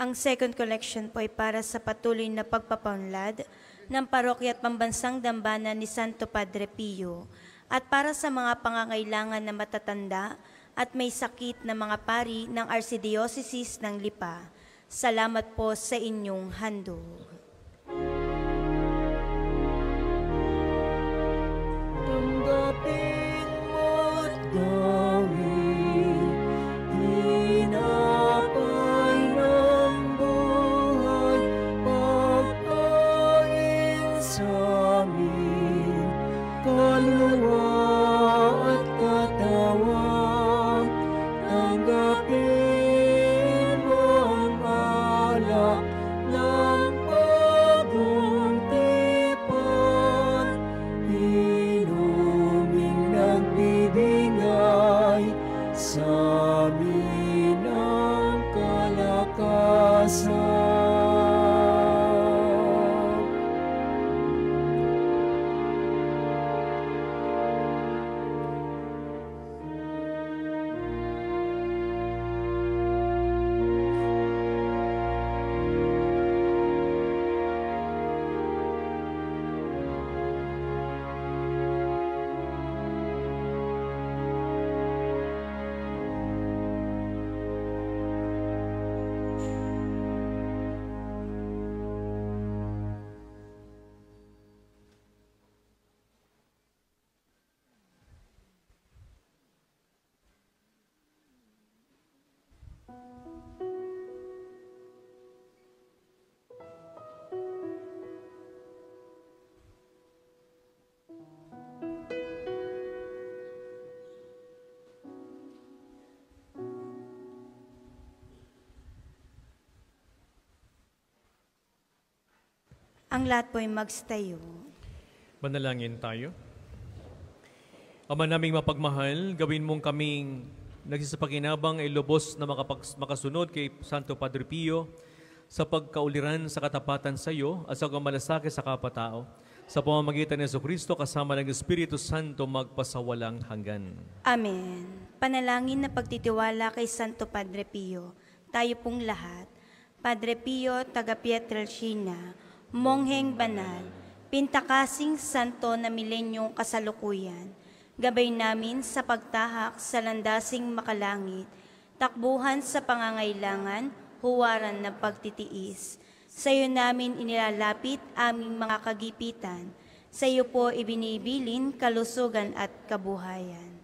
Ang second collection po ay para sa patuloy na pagpapaunlad ng parokya at pambansang dambana ni Santo Padre Pio at para sa mga pangangailangan na matatanda at may sakit na mga pari ng Archdiocese ng Lipa. Salamat po sa inyong handog. Tanggapin mo't gawin tinapay ng buhay, pagkain sa aming kaluluwa at katawan. Tanggapin mo ang alak ng bagong tipan, inuming nagbibigay sa amin ang kalakasan. Ang lahat po ay magstayo. Manalangin tayo. Ama naming mapagmahal, gawin mong kaming nagsisapakinabang ay lubos na makasunod kay Santo Padre Pio sa pagkauliran sa katapatan sa iyo at sa kamalasakit sa kapatao. Sa pamamagitan ni Jesucristo kasama ng Espiritu Santo magpasawalang hanggan. Amen. Panalangin na pagtitiwala kay Santo Padre Pio. Tayo pong lahat. Padre Pio, taga Pietrelcina, Mongheng Banal, pintakasing santo na milenyong kasalukuyan, gabay namin sa pagtahak sa landasing makalangit, takbuhan sa pangangailangan, huwaran ng pagtitiis. Sa iyo namin inilalapit aming mga kagipitan, sa iyo po ibinibilin kalusugan at kabuhayan.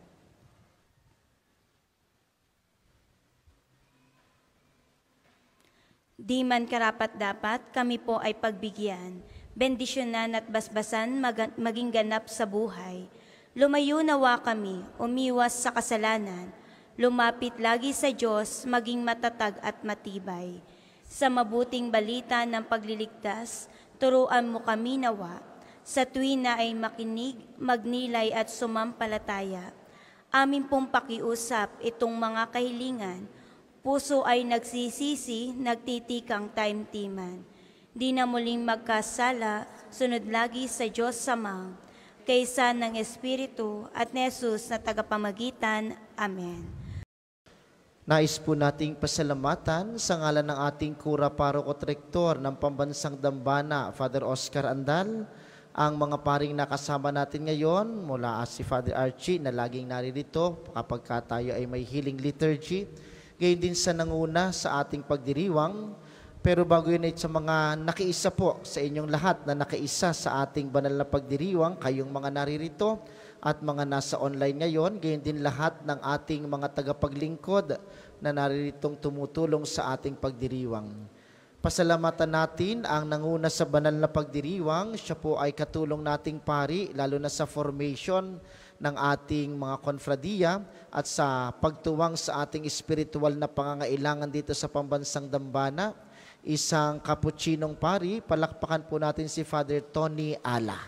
Di man karapat-dapat, kami po ay pagbigyan, bendisyonan at basbasan maging ganap sa buhay. Lumayo nawa kami, umiwas sa kasalanan, lumapit lagi sa Diyos, maging matatag at matibay. Sa mabuting balita ng pagliligtas, turuan mo kami nawa, sa tuwin na ay makinig, magnilay at sumampalataya. Amin pong pakiusap itong mga kahilingan, puso ay nagsisisi, nagtitikang taimtiman. Di na muling magkasala, sunod lagi sa Diyos Ama, kaysa ng Espiritu at ni Jesus na tagapamagitan. Amen. Nais po nating pasalamatan sa ngalan ng ating Kura Paroko at Rektor ng Pambansang Dambana, Father Oscar Andal, ang mga paring nakasama natin ngayon mula si Father Archie na laging naririto kapag tayo ay may healing liturgy, gayon din sa nanguna sa ating pagdiriwang. Pero bago yun ay sa mga nakiisa po sa inyong lahat na nakiisa sa ating banal na pagdiriwang, kayong mga naririto at mga nasa online ngayon, gayon din lahat ng ating mga tagapaglingkod na nariritong tumutulong sa ating pagdiriwang. Pasalamatan natin ang nanguna sa banal na pagdiriwang. Siya po ay katulong nating pari, lalo na sa formation ng ating mga konfradiya at sa pagtuwang sa ating espiritual na pangangailangan dito sa Pambansang Dambana. Isang kapuchinong pari, palakpakan po natin si Father Tony Ala.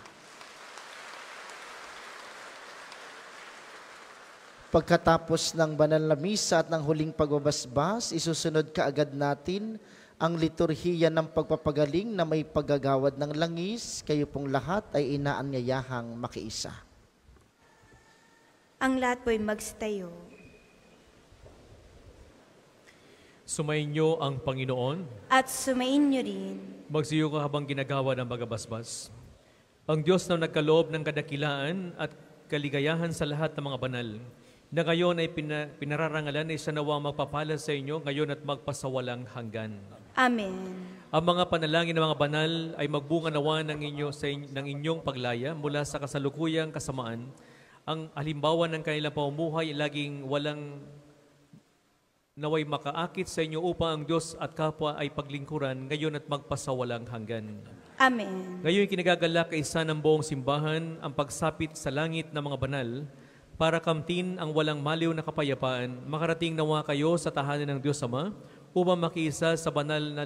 Pagkatapos ng banal na misa at ng huling pagbabasbas, isusunod kaagad natin ang liturhiya ng pagpapagaling na may paggagawad ng langis. Kayo pong lahat ay inaanyayahang makiisa. Ang lahat po'y magstayo. Sumayin niyo ang Panginoon. At sumayin niyo rin. Magsiyo ka habang ginagawa ng bagabasbas. Ang Diyos na nagkaloob ng kadakilaan at kaligayahan sa lahat ng mga banal, na ngayon ay pinararangalan ay sanawa magpapala sa inyo ngayon at magpasawalang hanggan. Amen. Ang mga panalangin ng mga banal ay magbunga nawa ng inyong paglaya mula sa kasalukuyang kasamaan. Ang halimbawa ng kanilang pamumuhay laging walang naway makaakit sa inyo upang ang Diyos at kapwa ay paglingkuran ngayon at magpasawalang hanggan. Amen. Ngayon kinagagalak kaisa ng buong simbahan ang pagsapit sa langit ng mga banal para kamtin ang walang maliw na kapayapaan. Makarating nawa kayo sa tahanan ng Diyos Ama upang makiisa sa banal na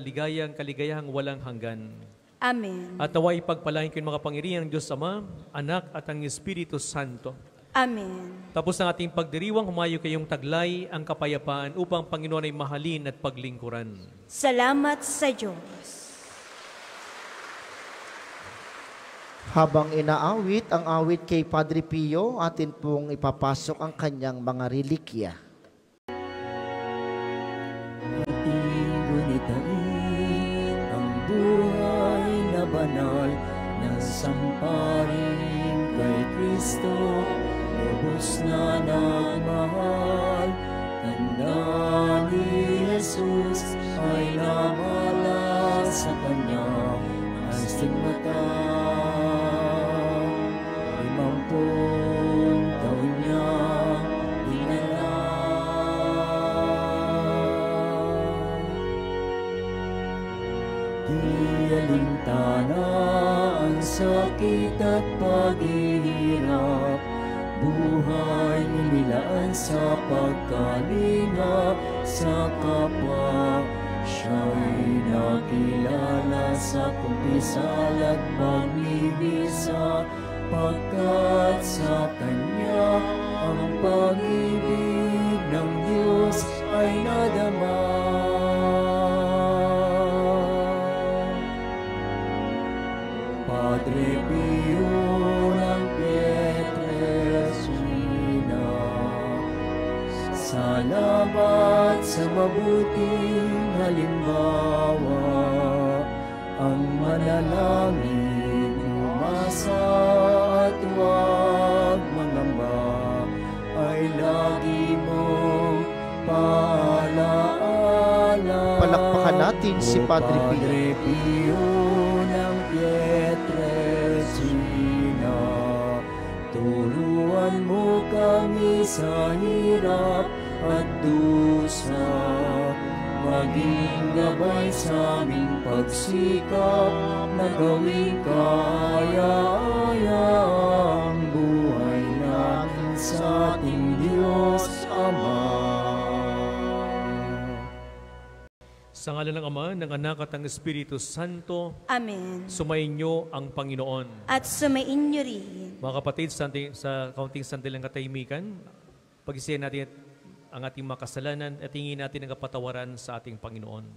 kaligayahang walang hanggan. Amen. At naway pagpalain ko yung mga pangirihan ng Diyos Ama, Anak at ang Espiritu Santo. Amen. Tapos ng ating pagdiriwang, humayo kayong taglay ang kapayapaan upang Panginoon ay mahalin at paglingkuran. Salamat sa Diyos. Habang inaawit ang awit kay Padre Pio, atin pong ipapasok ang kanyang mga relikya. Ating gunitain ang buhay na banal na sampaling kay Kristo, lubos na nagmahal. Tanda ni Jesus ay namala sa kanyang astigmata. 50 taon niya dinala. Di alintana ang sakit at paghihirap, buhay inilaan sa pagkalinga sa kapwa. Siya'y nakilala sa kumpisal at paglibisa, pagkat sa Kanya ang pag-ibig ng Diyos ay nadama. Padre Pio ng Pietrelcina, salamat sa mabuting halimbawa, ang manalangin pag-asa at huwag mangamba, ay lagi mong paalaala. Palakpakan natin si Padre Pio. Padre Pio ng Pietrelcina, turuan mo kami sa hirap at dusa, maging gabay sa aming pagsikap na gawing kaaya-aya ang buhay natin sa ating Diyos Ama. Sa ngalan ng Ama, ng Anak at ng Espiritu Santo, Amen. sumainyo ang Panginoon. At sumain niyo rin. Mga kapatid, sa kaunting sandalang katahimikan, pag-isiyan natin ang ating mga kasalanan at hingin natin ang kapatawaran sa ating Panginoon.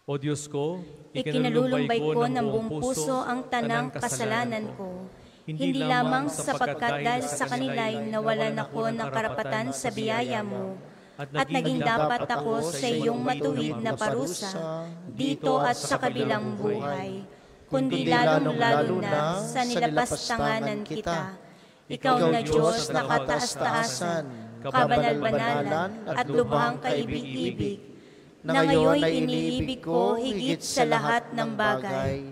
O Diyos ko, Ikinalulumbay ko ng buong puso ang tanang kasalanan ko. Hindi lamang sapagkat dahil sa kanila'y nawalan ako ng karapatan sa biyaya mo, at naging dapat ako sa iyong matuwid na parusa, dito at sa kabilang buhay, kundi lalong-lalo na sa nilapastanganan kita. Ikaw na Diyos na kataas-taasan, kabanal-banalan, at lubhang kaibig-ibig, na ngayon ay iniibig ko higit sa lahat ng bagay.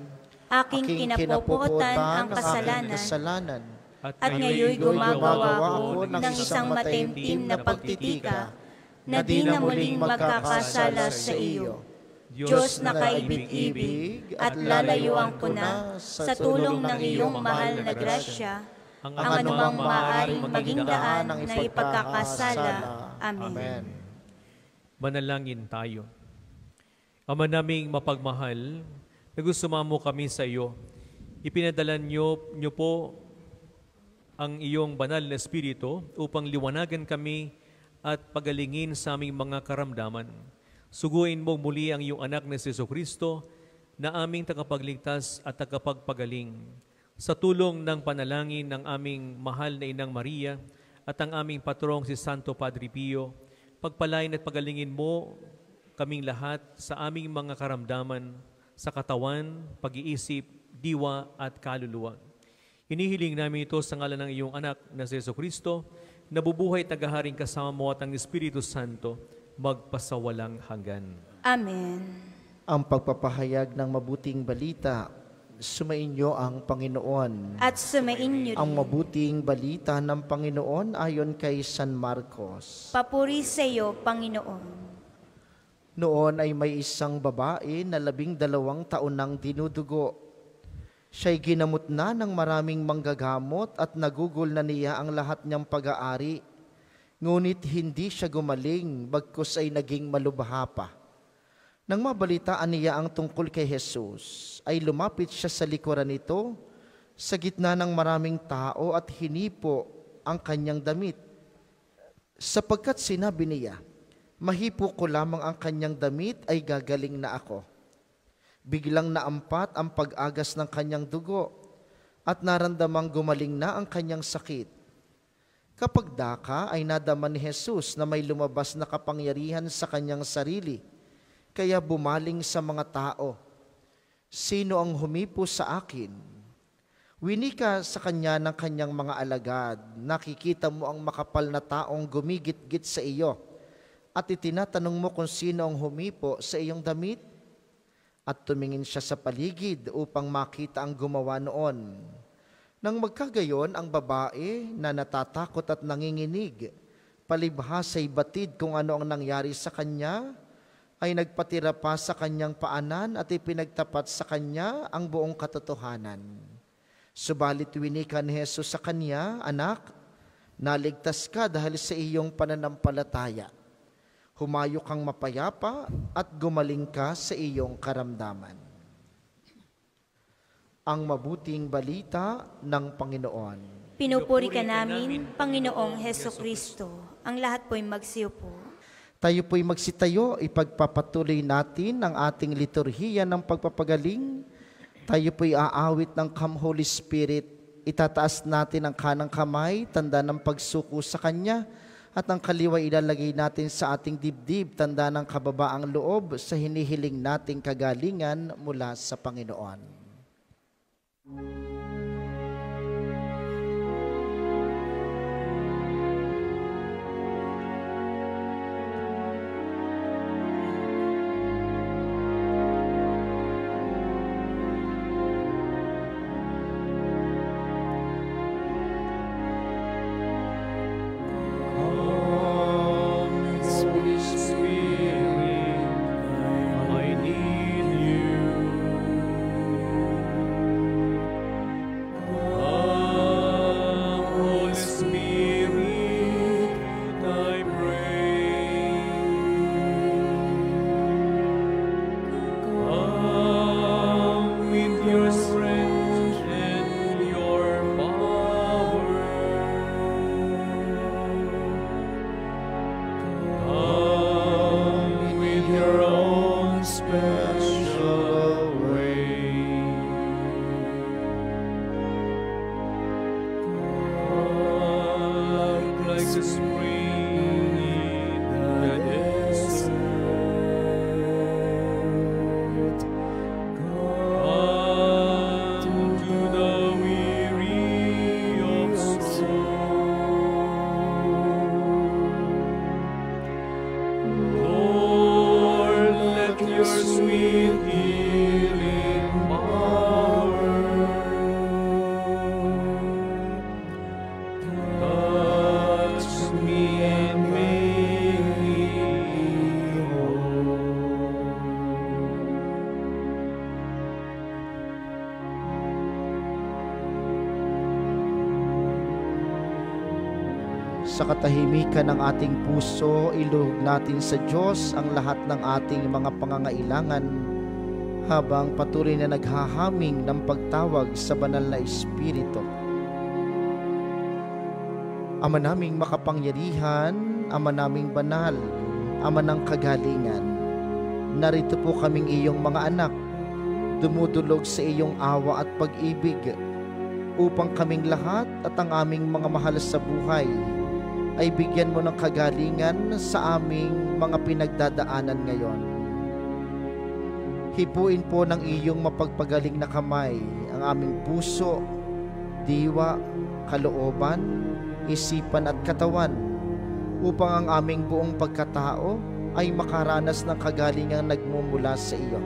Aking kinapuputan ang kasalanan, at ngayon gumagawa ko ng isang matimtim na pagtitika, na di na muling magkakasala sa iyo. Diyos na kaibig-ibig, at lalayuan ko na sa tulong ng iyong mahal na grasya, ang anumang maaaring maging daan na ipagkakasala. Amen. Manalangin tayo. Ama naming mapagmahal, nagusumamo kami sa iyo. Ipinadala niyo po ang iyong banal na Espiritu upang liwanagan kami at pagalingin sa aming mga karamdaman. Suguin mo muli ang iyong anak na si Jesucristo na aming tagapagligtas at tagapagpagaling. Sa tulong ng panalangin ng aming mahal na Inang Maria at ang aming patrong si Santo Padre Pio, pagpalain at pagalingin mo kaming lahat sa aming mga karamdaman, sa katawan, pag-iisip, diwa at kaluluwa. Hinihiling namin ito sa ngalan ng iyong anak na si Jesucristo, nabubuhay tagaharing kasama mo at ang Espiritu Santo, magpasawalang hanggan. Amen. Ang pagpapahayag ng mabuting balita, sumainyo ang Panginoon. At sumain niyo Ang rin. mabuting balita ng Panginoon ayon kay San Marcos. Papuri sa iyo, Panginoon. Noon ay may isang babae na 12 taon nang dinudugo. Siya'y ginamot na ng maraming manggagamot at nagugol na niya ang lahat niyang pag-aari. Ngunit hindi siya gumaling, bagkus ay naging malubha pa. Nang mabalitaan niya ang tungkol kay Jesus, ay lumapit siya sa likuran nito, sa gitna ng maraming tao at hinipo ang kanyang damit. Sapagkat sinabi niya, mahipo ko lamang ang kanyang damit ay gagaling na ako. Biglang naampat ang pag-agas ng kanyang dugo at naramdamang gumaling na ang kanyang sakit. Kapag daka ay nadama ni Jesus na may lumabas na kapangyarihan sa kanyang sarili, kaya bumaling sa mga tao, sino ang humipo sa akin? Winika sa kanya ng kanyang mga alagad, nakikita mo ang makapal na taong gumigit-git sa iyo, at itinatanong mo kung sino ang humipo sa iyong damit? At tumingin siya sa paligid upang makita ang gumawa noon. Nang magkagayon, ang babae na natatakot at nanginginig, palibhas ay batid kung ano ang nangyari sa kanya, ay nagpatira pa sa kanyang paanan at ipinagtapat sa kanya ang buong katotohanan. Subalit winika ni Jesus sa kanya, anak, naligtas ka dahil sa iyong pananampalataya. Humayo kang mapayapa at gumaling ka sa iyong karamdaman. Ang mabuting balita ng Panginoon. Pinupuri ka namin, Panginoong Hesukristo. Ang lahat po'y magsiupo. Tayo po'y magsitayo, ipagpapatuloy natin ang ating liturhiya ng pagpapagaling. Tayo po'y aawit ng Come Holy Spirit. Itataas natin ang kanang kamay, tanda ng pagsuko sa Kanya, at ang kaliwa ilalagay natin sa ating dibdib, tanda ng kababaang loob sa hinihiling nating kagalingan mula sa Panginoon. Holy Spirit, I need you. Come, Holy Spirit, I pray. Come with your strength and your power. Come with your own special way. Come like a spring in the desert. Come to the weary of soul. Lord, let your sweet healing power touch me and make me whole. Sa katahimikan ng ating puso, iluhog natin sa Diyos ang lahat ng ating mga pangangailangan habang patuloy na naghahaming ng pagtawag sa banal na Espiritu. Ama naming makapangyarihan, Ama naming banal, Ama ng kagalingan, narito po kaming iyong mga anak, dumudulog sa iyong awa at pag-ibig, upang kaming lahat at ang aming mga mahal sa buhay ay bigyan mo ng kagalingan sa aming mga pinagdadaanan ngayon. Hipuin po ng iyong mapagpagaling na kamay ang aming puso, diwa, kalooban, isipan at katawan, upang ang aming buong pagkatao ay makaranas ng kagalingang nagmumula sa iyo.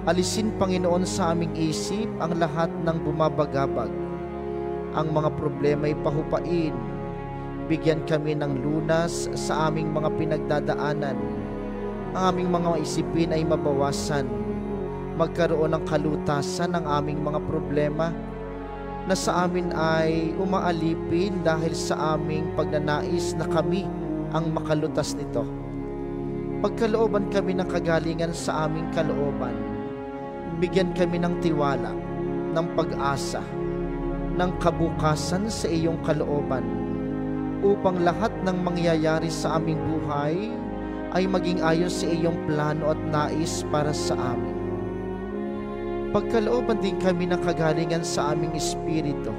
Alisin, Panginoon, sa aming isip ang lahat ng bumabagabag. Ang mga problema ay pahupain. Bigyan kami ng lunas sa aming mga pinagdadaanan. Ang aming mga isipin ay mabawasan. Magkaroon ng kalutasan ang aming mga problema na sa amin ay umaalipin dahil sa aming pagnanais na kami ang makalutas nito. Pagkalooban kami ng kagalingan sa aming kalooban. Bigyan kami ng tiwala, ng pag-asa, ng kabukasan sa iyong kalooban, upang lahat ng mangyayari sa aming buhay ay maging ayon sa iyong plano at nais para sa amin. Pagkalooban din kami ng kagalingan sa aming espiritu.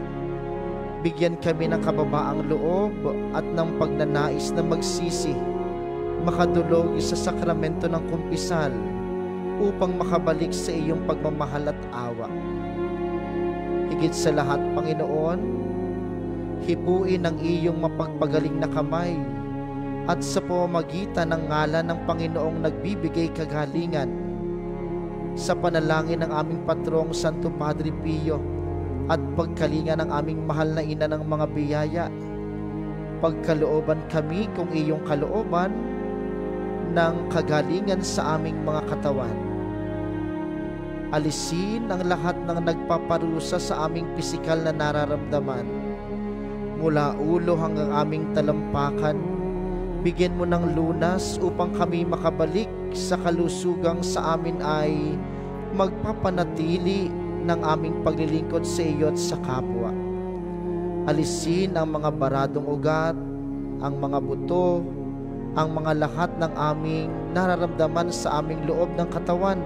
Bigyan kami ng kababaang loob at ng pagnanais na magsisi, makadulog sa sakramento ng kumpisal, upang makabalik sa iyong pagmamahal at awa. Higit sa lahat, Panginoon, hipuin ang iyong mapagpagaling na kamay at sa pamamagitan ng ngalan ng Panginoong nagbibigay kagalingan, sa panalangin ng aming patrong Santo Padre Pio at pagkalinga ng aming mahal na ina ng mga biyaya, pagkalooban kami kung iyong kalooban ng kagalingan sa aming mga katawan. Alisin ang lahat ng nagpaparusa sa aming pisikal na nararamdaman. Mula ulo hanggang aming talampakan, bigyan mo ng lunas upang kami makabalik sa kalusugang sa amin ay magpapanatili ng aming paglilingkod sa iyo at sa kapwa. Alisin ang mga baradong ugat, ang mga buto, ang mga lahat ng aming nararamdaman sa aming loob ng katawan.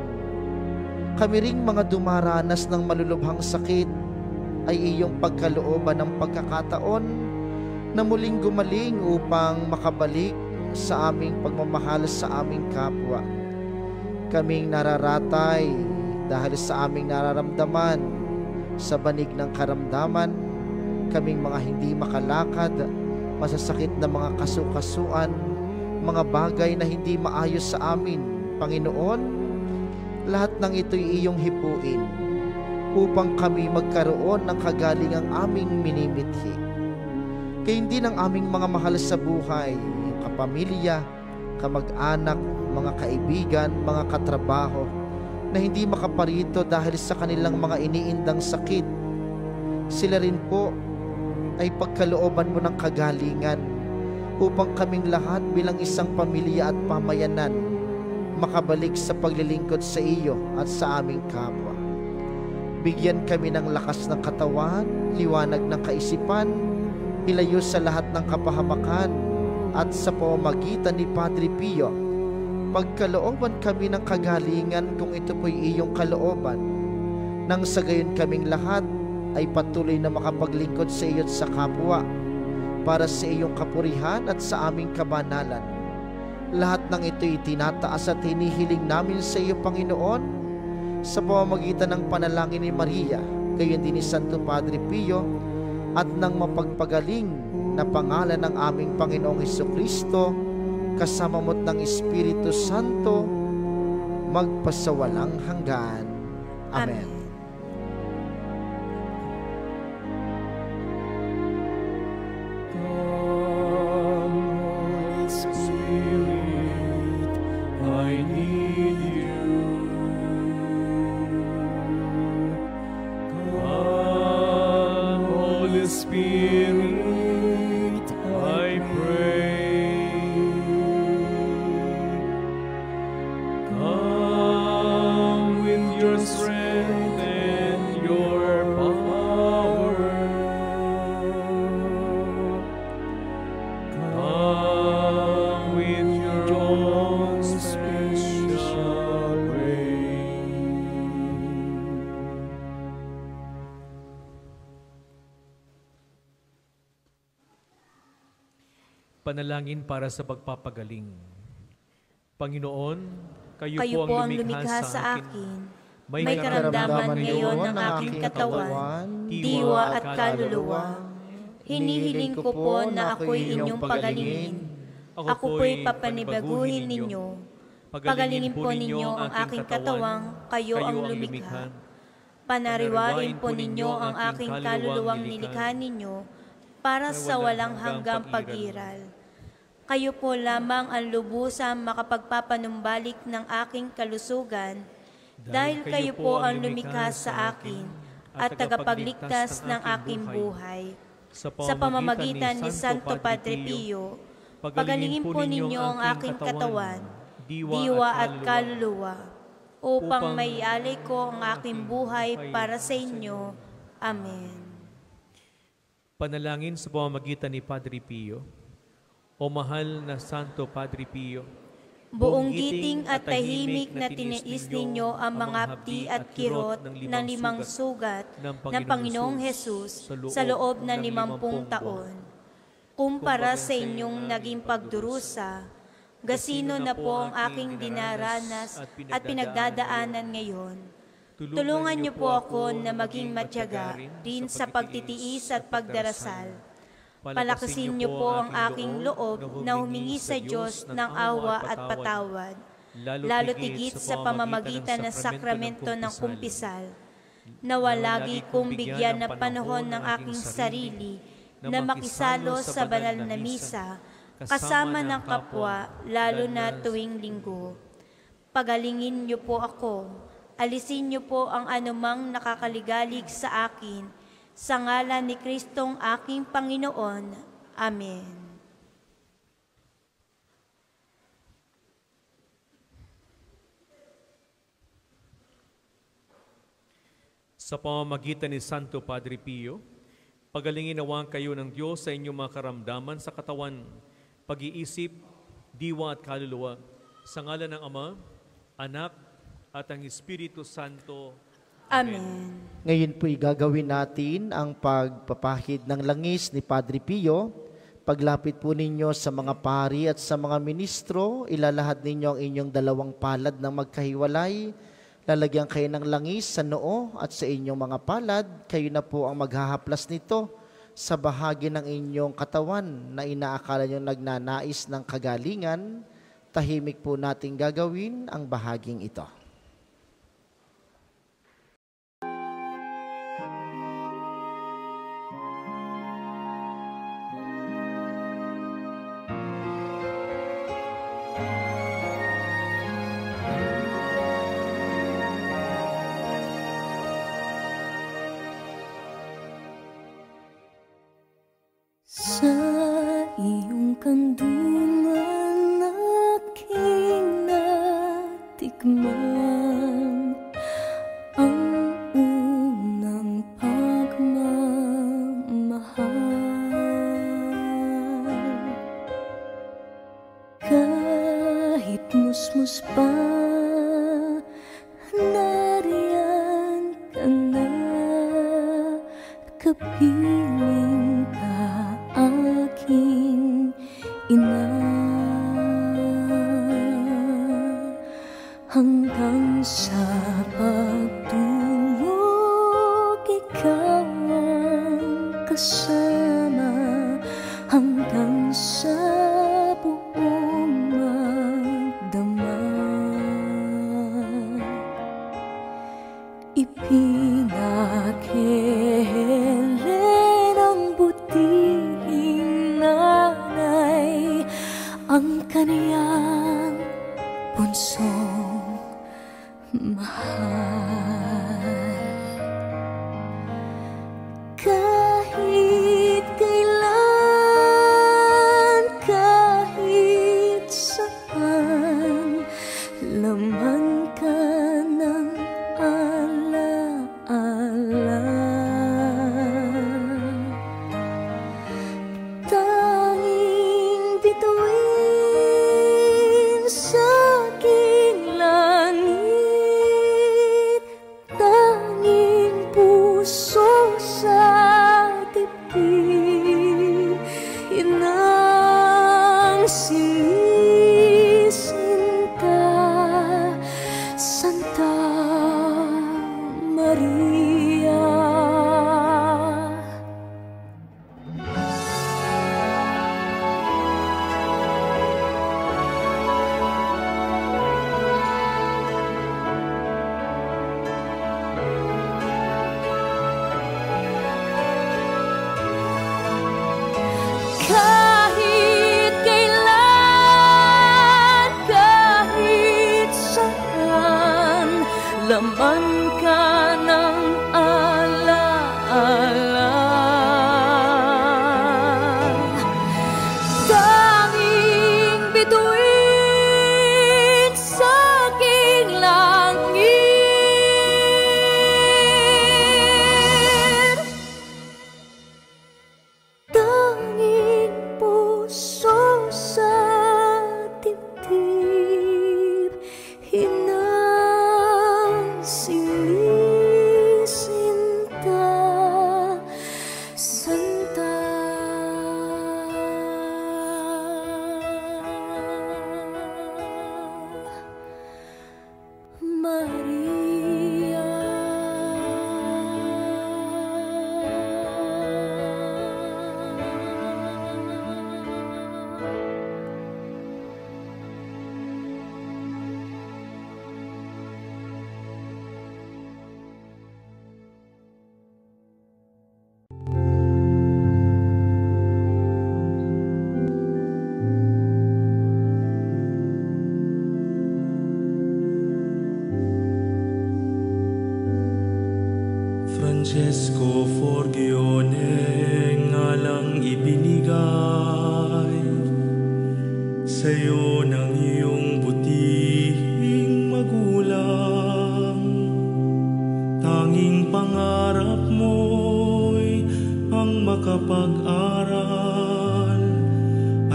Kami ring mga dumaranas ng malulubhang sakit ay iyong pagkalooban ng pagkakataon na muling gumaling upang makabalik sa aming pagmamahal sa aming kapwa. Kaming nararatay dahil sa aming nararamdaman sa banig ng karamdaman, kaming mga hindi makalakad, masasakit na mga kasukasuan, mga bagay na hindi maayos sa amin, Panginoon, lahat ng ito'y iyong hipuin upang kami magkaroon ng kagalingang aming minimithi. Gayon din ang aming mga mahal sa buhay, yung kapamilya, kamag-anak, mga kaibigan, mga katrabaho, na hindi makaparito dahil sa kanilang mga iniindang sakit. Sila rin po ay pagkalooban mo ng kagalingan upang kaming lahat bilang isang pamilya at pamayanan makabalik sa paglilingkod sa iyo at sa aming kapwa. Bigyan kami ng lakas ng katawan, liwanag ng kaisipan, ilayo sa lahat ng kapahamakan at sa pamamagitan ni Padre Pio, pagkalooban kami ng kagalingan kung ito po'y iyong kalooban, nang sa gayon kaming lahat ay patuloy na makapaglingkod sa iyo at sa kapwa, para sa iyong kapurihan at sa aming kabanalan. Lahat ng ito'y tinataas at hinihiling namin sa iyo, Panginoon, sa pamamagitan ng panalangin ni Maria, gayon din ni Santo Padre Pio, at ng mapagpagaling na pangalan ng aming Panginoong Hesukristo, kasama mo't ng Espiritu Santo, magpasawalang hanggan. Amen. Come, Holy Spirit, I need you. Come, Holy Spirit, I pray. Come with your strength and your power. Come with your own special way. Panalangin para sa pagpapagaling. Panginoon, kayo Kayo po ang lumikha sa akin. May karamdaman ngayon ng aking katawan, diwa at kaluluwa. Hinihiling ko po na ako'y inyong pagalingin. Ako po'y papanibaguhin ninyo. Pagalingin po ninyo ang aking katawang kayo ang lumikha. Panariwain po ninyo ang aking kaluluwang nilikha ninyo para sa walang hanggang pag-iral. Kayo po lamang ang lubusang makapagpapanumbalik ng aking kalusugan, dahil kayo po ang lumikha sa akin at tagapagligtas ng aking buhay. Sa pamamagitan ni Santo Padre Pio, pagalingin po ninyo ang aking katawan, diwa at kaluluwa, upang maialay ko ang aking buhay para sa inyo. Amen. Panalangin sa pamamagitan ni Padre Pio. O mahal na Santo Padre Pio, buong giting at tahimik na tiniis ninyo ang mga hapdi at kirot ng 5 sugat ng Panginoong Hesus sa loob ng 50 taon. Kumpara sa inyong naging pagdurusa, gasino na po ang aking dinaranas at pinagdadaanan ngayon. Tulungan niyo po ako na maging matyaga din sa pagtitiis at pagdarasal. Palakasin niyo po ang aking loob na humingi sa Diyos ng awa at patawad, lalo tigit sa pamamagitan ng sakramento ng kumpisal. Nawalagi kong bigyan na panahon ng aking sarili na makisalo sa banal na misa, kasama ng kapwa, lalo na tuwing linggo. Pagalingin niyo po ako, alisin niyo po ang anumang nakakaligalig sa akin, sa ngalan ni Kristong aking Panginoon. Amen. sa pamamagitan ni Santo Padre Pio, pagalingin nawa kayo ng Diyos sa inyong mga karamdaman sa katawan, pag-iisip, diwa at kaluluwa, sa ngalan ng Ama, Anak, at ang Espiritu Santo. Amen. Ngayon po'y gagawin natin ang pagpapahid ng langis ni Padre Pio. Paglapit po ninyo sa mga pari at sa mga ministro, ilalahad ninyo ang inyong 2 palad ng magkahiwalay Lalagyan kayo ng langis sa noo at sa inyong mga palad, kayo na po ang maghahaplas nito sa bahagi ng inyong katawan na inaakala nyo nagnanais ng kagalingan. Tahimik po nating gagawin ang bahaging ito. Sa iyong kandungan aking natikman ang unang pagmamahal. Kahit musmus pa, nariyan ka na, kapiling ka aking ina. Hanggang sa pagtulog, ikaw ang kasama. Hanggang sa buong magdama, ipinakihili ng butihing nanay ang kaniyang punsong mahal. Kahit kailan, kahit saan, laman ka ng alaala. Tanging bituin sa aking langit, tanging puso sa dibdib, yun ang sinisinta, Santa Maria. Kahit kailan, kahit saan, laman ka ng alaala. Tanging bituin sa aking langit, tanging puso sa dibdib, hinang sinisinta, Santa Maria. Francesco Forgione ngalang ibinigay sa'yo ng iyong butihing magulang. Tanging pangarap mo'y ang makapag-aral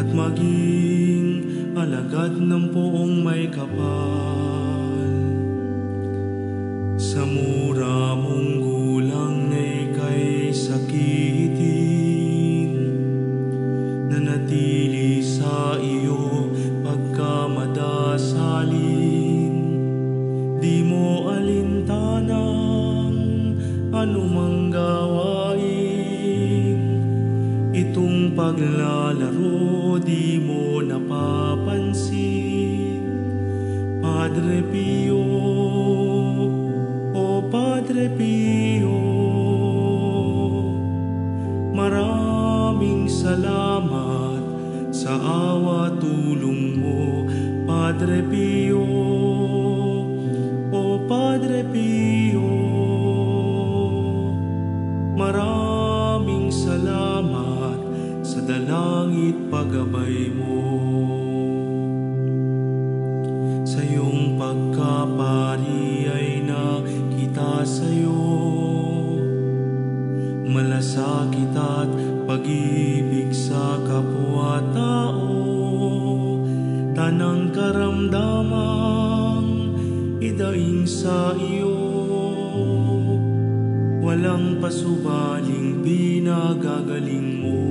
at maging alagad ng poong may kapal. Sa mura mong gulang na ika'y sakitin, nanatili sa iyo pagkamadasalin. Di mo alam anumang gawain, itong paglalaro di mo napapansin. Padre Pio, o Padre Pio, maraming salamat sa awa tulong mo. Padre Pio, o Padre Pio, maraming salamat sa dalangit paggabay mo. Sa iyong pagkapari ay nakita sa'yo malasakit at pag-ibig sa kapwa-tao, tanang karamdamang idaing sa iyo, walang pasubaling pinagagaling mo.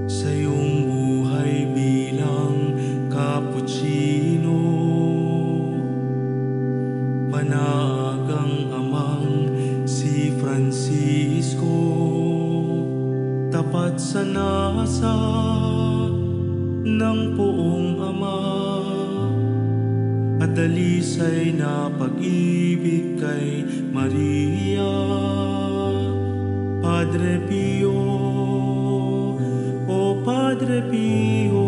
Sa iyong buhay bilang Cappuccino, panagang amang si Francisco, tapat sa nasa ng poong Ama, at dalisay na pag-ibig kay Maria. Padre Pio, o Padre Pio,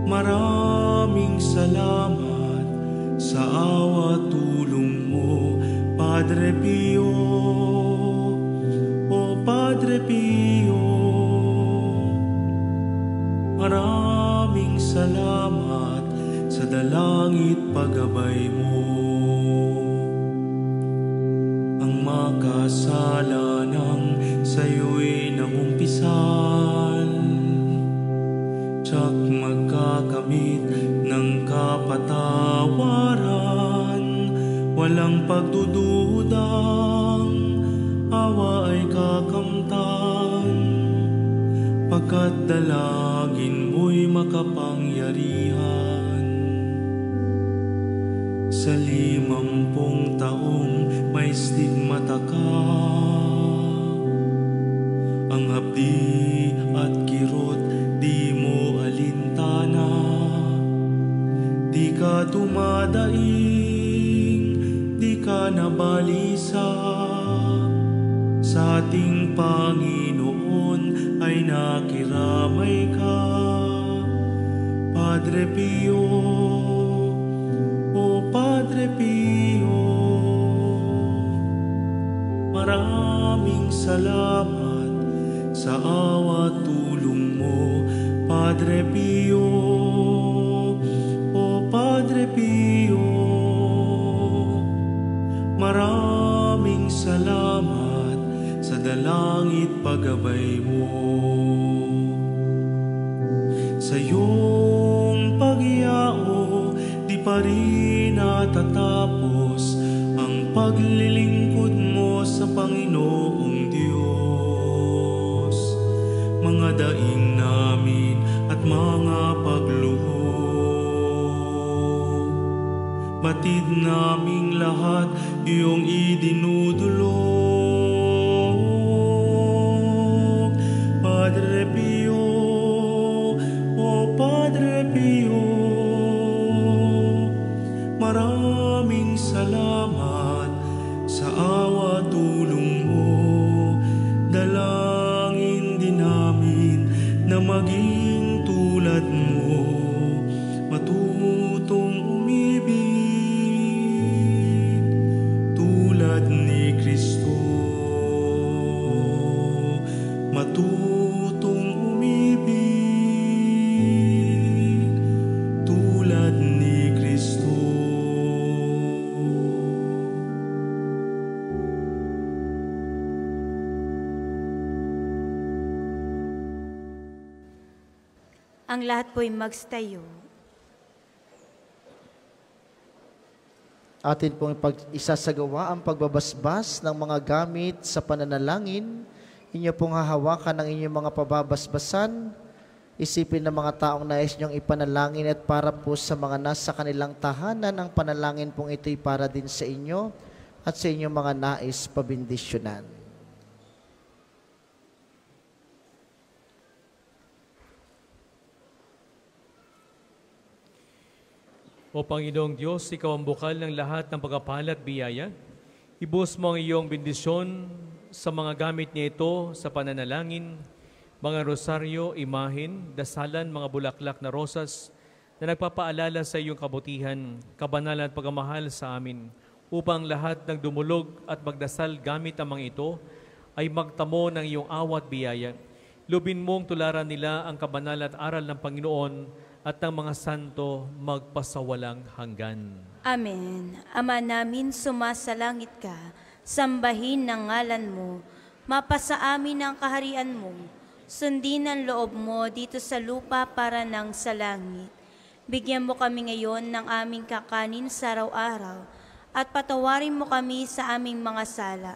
maraming salamat sa awa tulong mo. Padre Pio, o Padre Pio, maraming salamat sa dalangit paggabay mo. Ang makasalanang sa'yo'y nangumpisal, tsak magkakamit ng kapatawaran, walang pagdududang awa ay kakamtan, pagkat dalangin mo'y makapangyarihan. Sa 50 taong may stigmata ka, ang hapdi at kirot di mo alintana, di ka dumadaing, di ka nabalisa, sa ating Panginoon ay nakiramay ka. Padre Pio, o Padre Pio, maraming salamat sa awa tulong mo. Padre Pio, o Padre Pio, maraming salamat sa dalangit paggabay mo. Sa iyong pagyao, di pa rin natatapos ang paglilingkod mo sa Panginoong Diyos. Mga daing namin at mga pagluhod, batid naming lahat iyong idinudulog. Padre Pio, o Padre Pio, maraming salamat sa awa tulong mo. Dalangin din namin na maging tulad mo, matutong umibig tulad ni Kristo, matutong umibig tulad ni Kristo. Ang lahat po'y magstayo. Atin pong isasagawa ang pagbabasbas ng mga gamit sa pananalangin. Inyo pong hahawakan ang inyong mga pababasbasan Isipin ng mga taong nais niyong ipanalangin at para po sa mga nasa kanilang tahanan, ang panalangin pong ito'y para din sa inyo at sa inyong mga nais pabindisyonan. O Panginoong Diyos, Ikaw ang bukal ng lahat ng pagpapala at biyaya. Ibus mo ang iyong bendisyon sa mga gamit niya ito sa pananalangin, mga rosaryo, imahin, dasalan, mga bulaklak na rosas na nagpapaalala sa iyong kabutihan, kabanalan at pagmamahal sa amin, upang lahat ng dumulog at magdasal gamit ang mga ito ay magtamo ng iyong awat biyaya. Lubin mong tularan nila ang kabanal at aral ng Panginoon at ng mga santo magpasawalang hanggan. Amen. Ama namin, sumasalangit ka, sambahin ng ngalan mo, mapasa amin ang kaharian mo, sundin ang loob mo dito sa lupa para ng sa langit. Bigyan mo kami ngayon ng aming kakanin sa araw-araw at patawarin mo kami sa aming mga sala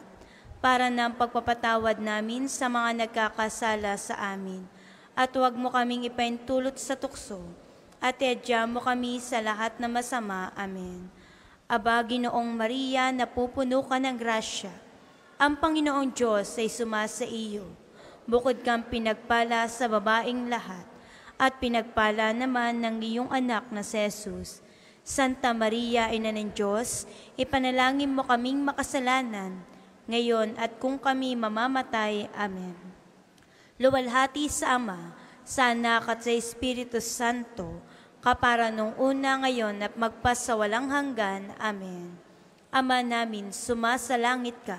para ng pagpapatawad namin sa mga nagkakasala sa amin. At huwag mo kaming ipaintulot sa tukso at edya mo kami sa lahat na masama. Amen. Aba, Ginoong Maria, napupuno ka ng grasya. Ang Panginoong Diyos ay sumasa iyo. Bukod kang pinagpala sa babaeng lahat, at pinagpala naman ng iyong anak na si Jesus. Santa Maria, Ina ng Diyos, ipanalangin mo kaming makasalanan, ngayon at kung kami mamamatay. Amen. Luwalhati sa Ama, sa Anak at sa Espiritu Santo, kapara nung una, ngayon at magpasawalang hanggan. Amen. Ama namin, sumasalangit ka,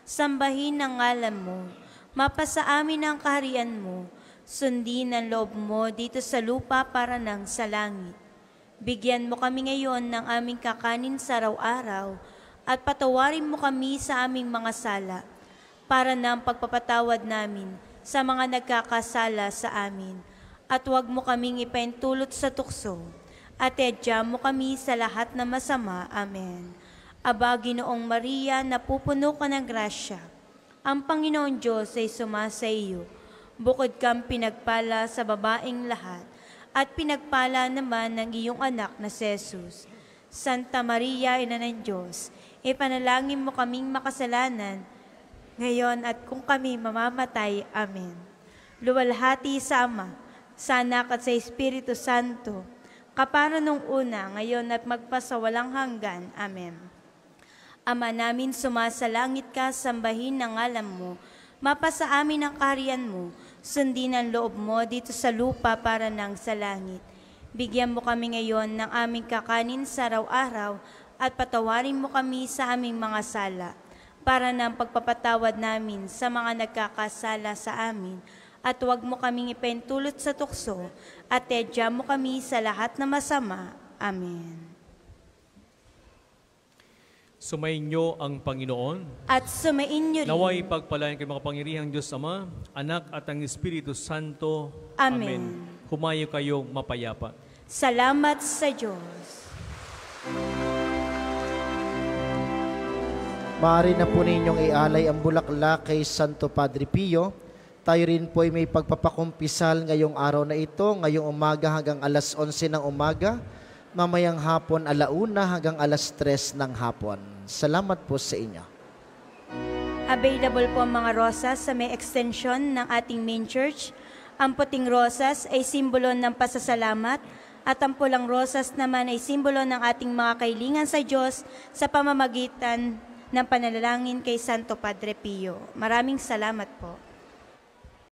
sambahin ang ngalan mo, mapasa amin ang kaharian mo, sundin ang loob mo dito sa lupa para ng sa langit. Bigyan mo kami ngayon ng aming kakanin sa araw-araw at patawarin mo kami sa aming mga sala para ng pagpapatawad namin sa mga nagkakasala sa amin. At huwag mo kaming ipaintulot sa tukso at edya mo kami sa lahat na masama. Amen. Aba, Ginoong Maria, napupuno ka ng grasya. Ang Panginoon Diyos ay sumasa iyo. Bukod kang pinagpala sa babaeng lahat, at pinagpala naman ng iyong anak na si Jesus. Santa Maria, Ina ng Diyos, ipanalangin mo kaming makasalanan, ngayon at kung kami mamamatay. Amen. Luwalhati sa Ama, sa Anak at sa Espiritu Santo, kapara nung una, ngayon at magpasawalang hanggan. Amen. Ama namin, sumasalangit ka, sambahin ang ngalan mo, mapasa amin ang kaharian mo, sundin ang loob mo dito sa lupa para ng sa langit. Bigyan mo kami ngayon ng aming kakanin sa araw-araw at patawarin mo kami sa aming mga sala para ng pagpapatawad namin sa mga nagkakasala sa amin. At huwag mo kaming ipaintulot sa tukso at edya mo kami sa lahat na masama. Amen. Sumainyo ang Panginoon. At sumainyo rin. Naway pagpalain kay makapangyarihang Diyos Ama, Anak at ang Espiritu Santo. Amen. Humayo kayong mapayapa. Salamat sa Diyos. Maaari na po ninyong ialay ang bulaklak kay Santo Padre Pio. Tayo rin po ay may pagpapakumpisal ngayong araw na ito, ngayong umaga hanggang alas 11 ng umaga, mamayang hapon 1:00 hanggang alas 3 ng hapon. Salamat po sa inyo. Available po ang mga rosas sa may extension ng ating main church. Ang puting rosas ay simbolo ng pasasalamat at ang pulang rosas naman ay simbolo ng ating mga kahilingan sa Diyos sa pamamagitan ng panalangin kay Santo Padre Pio. Maraming salamat po.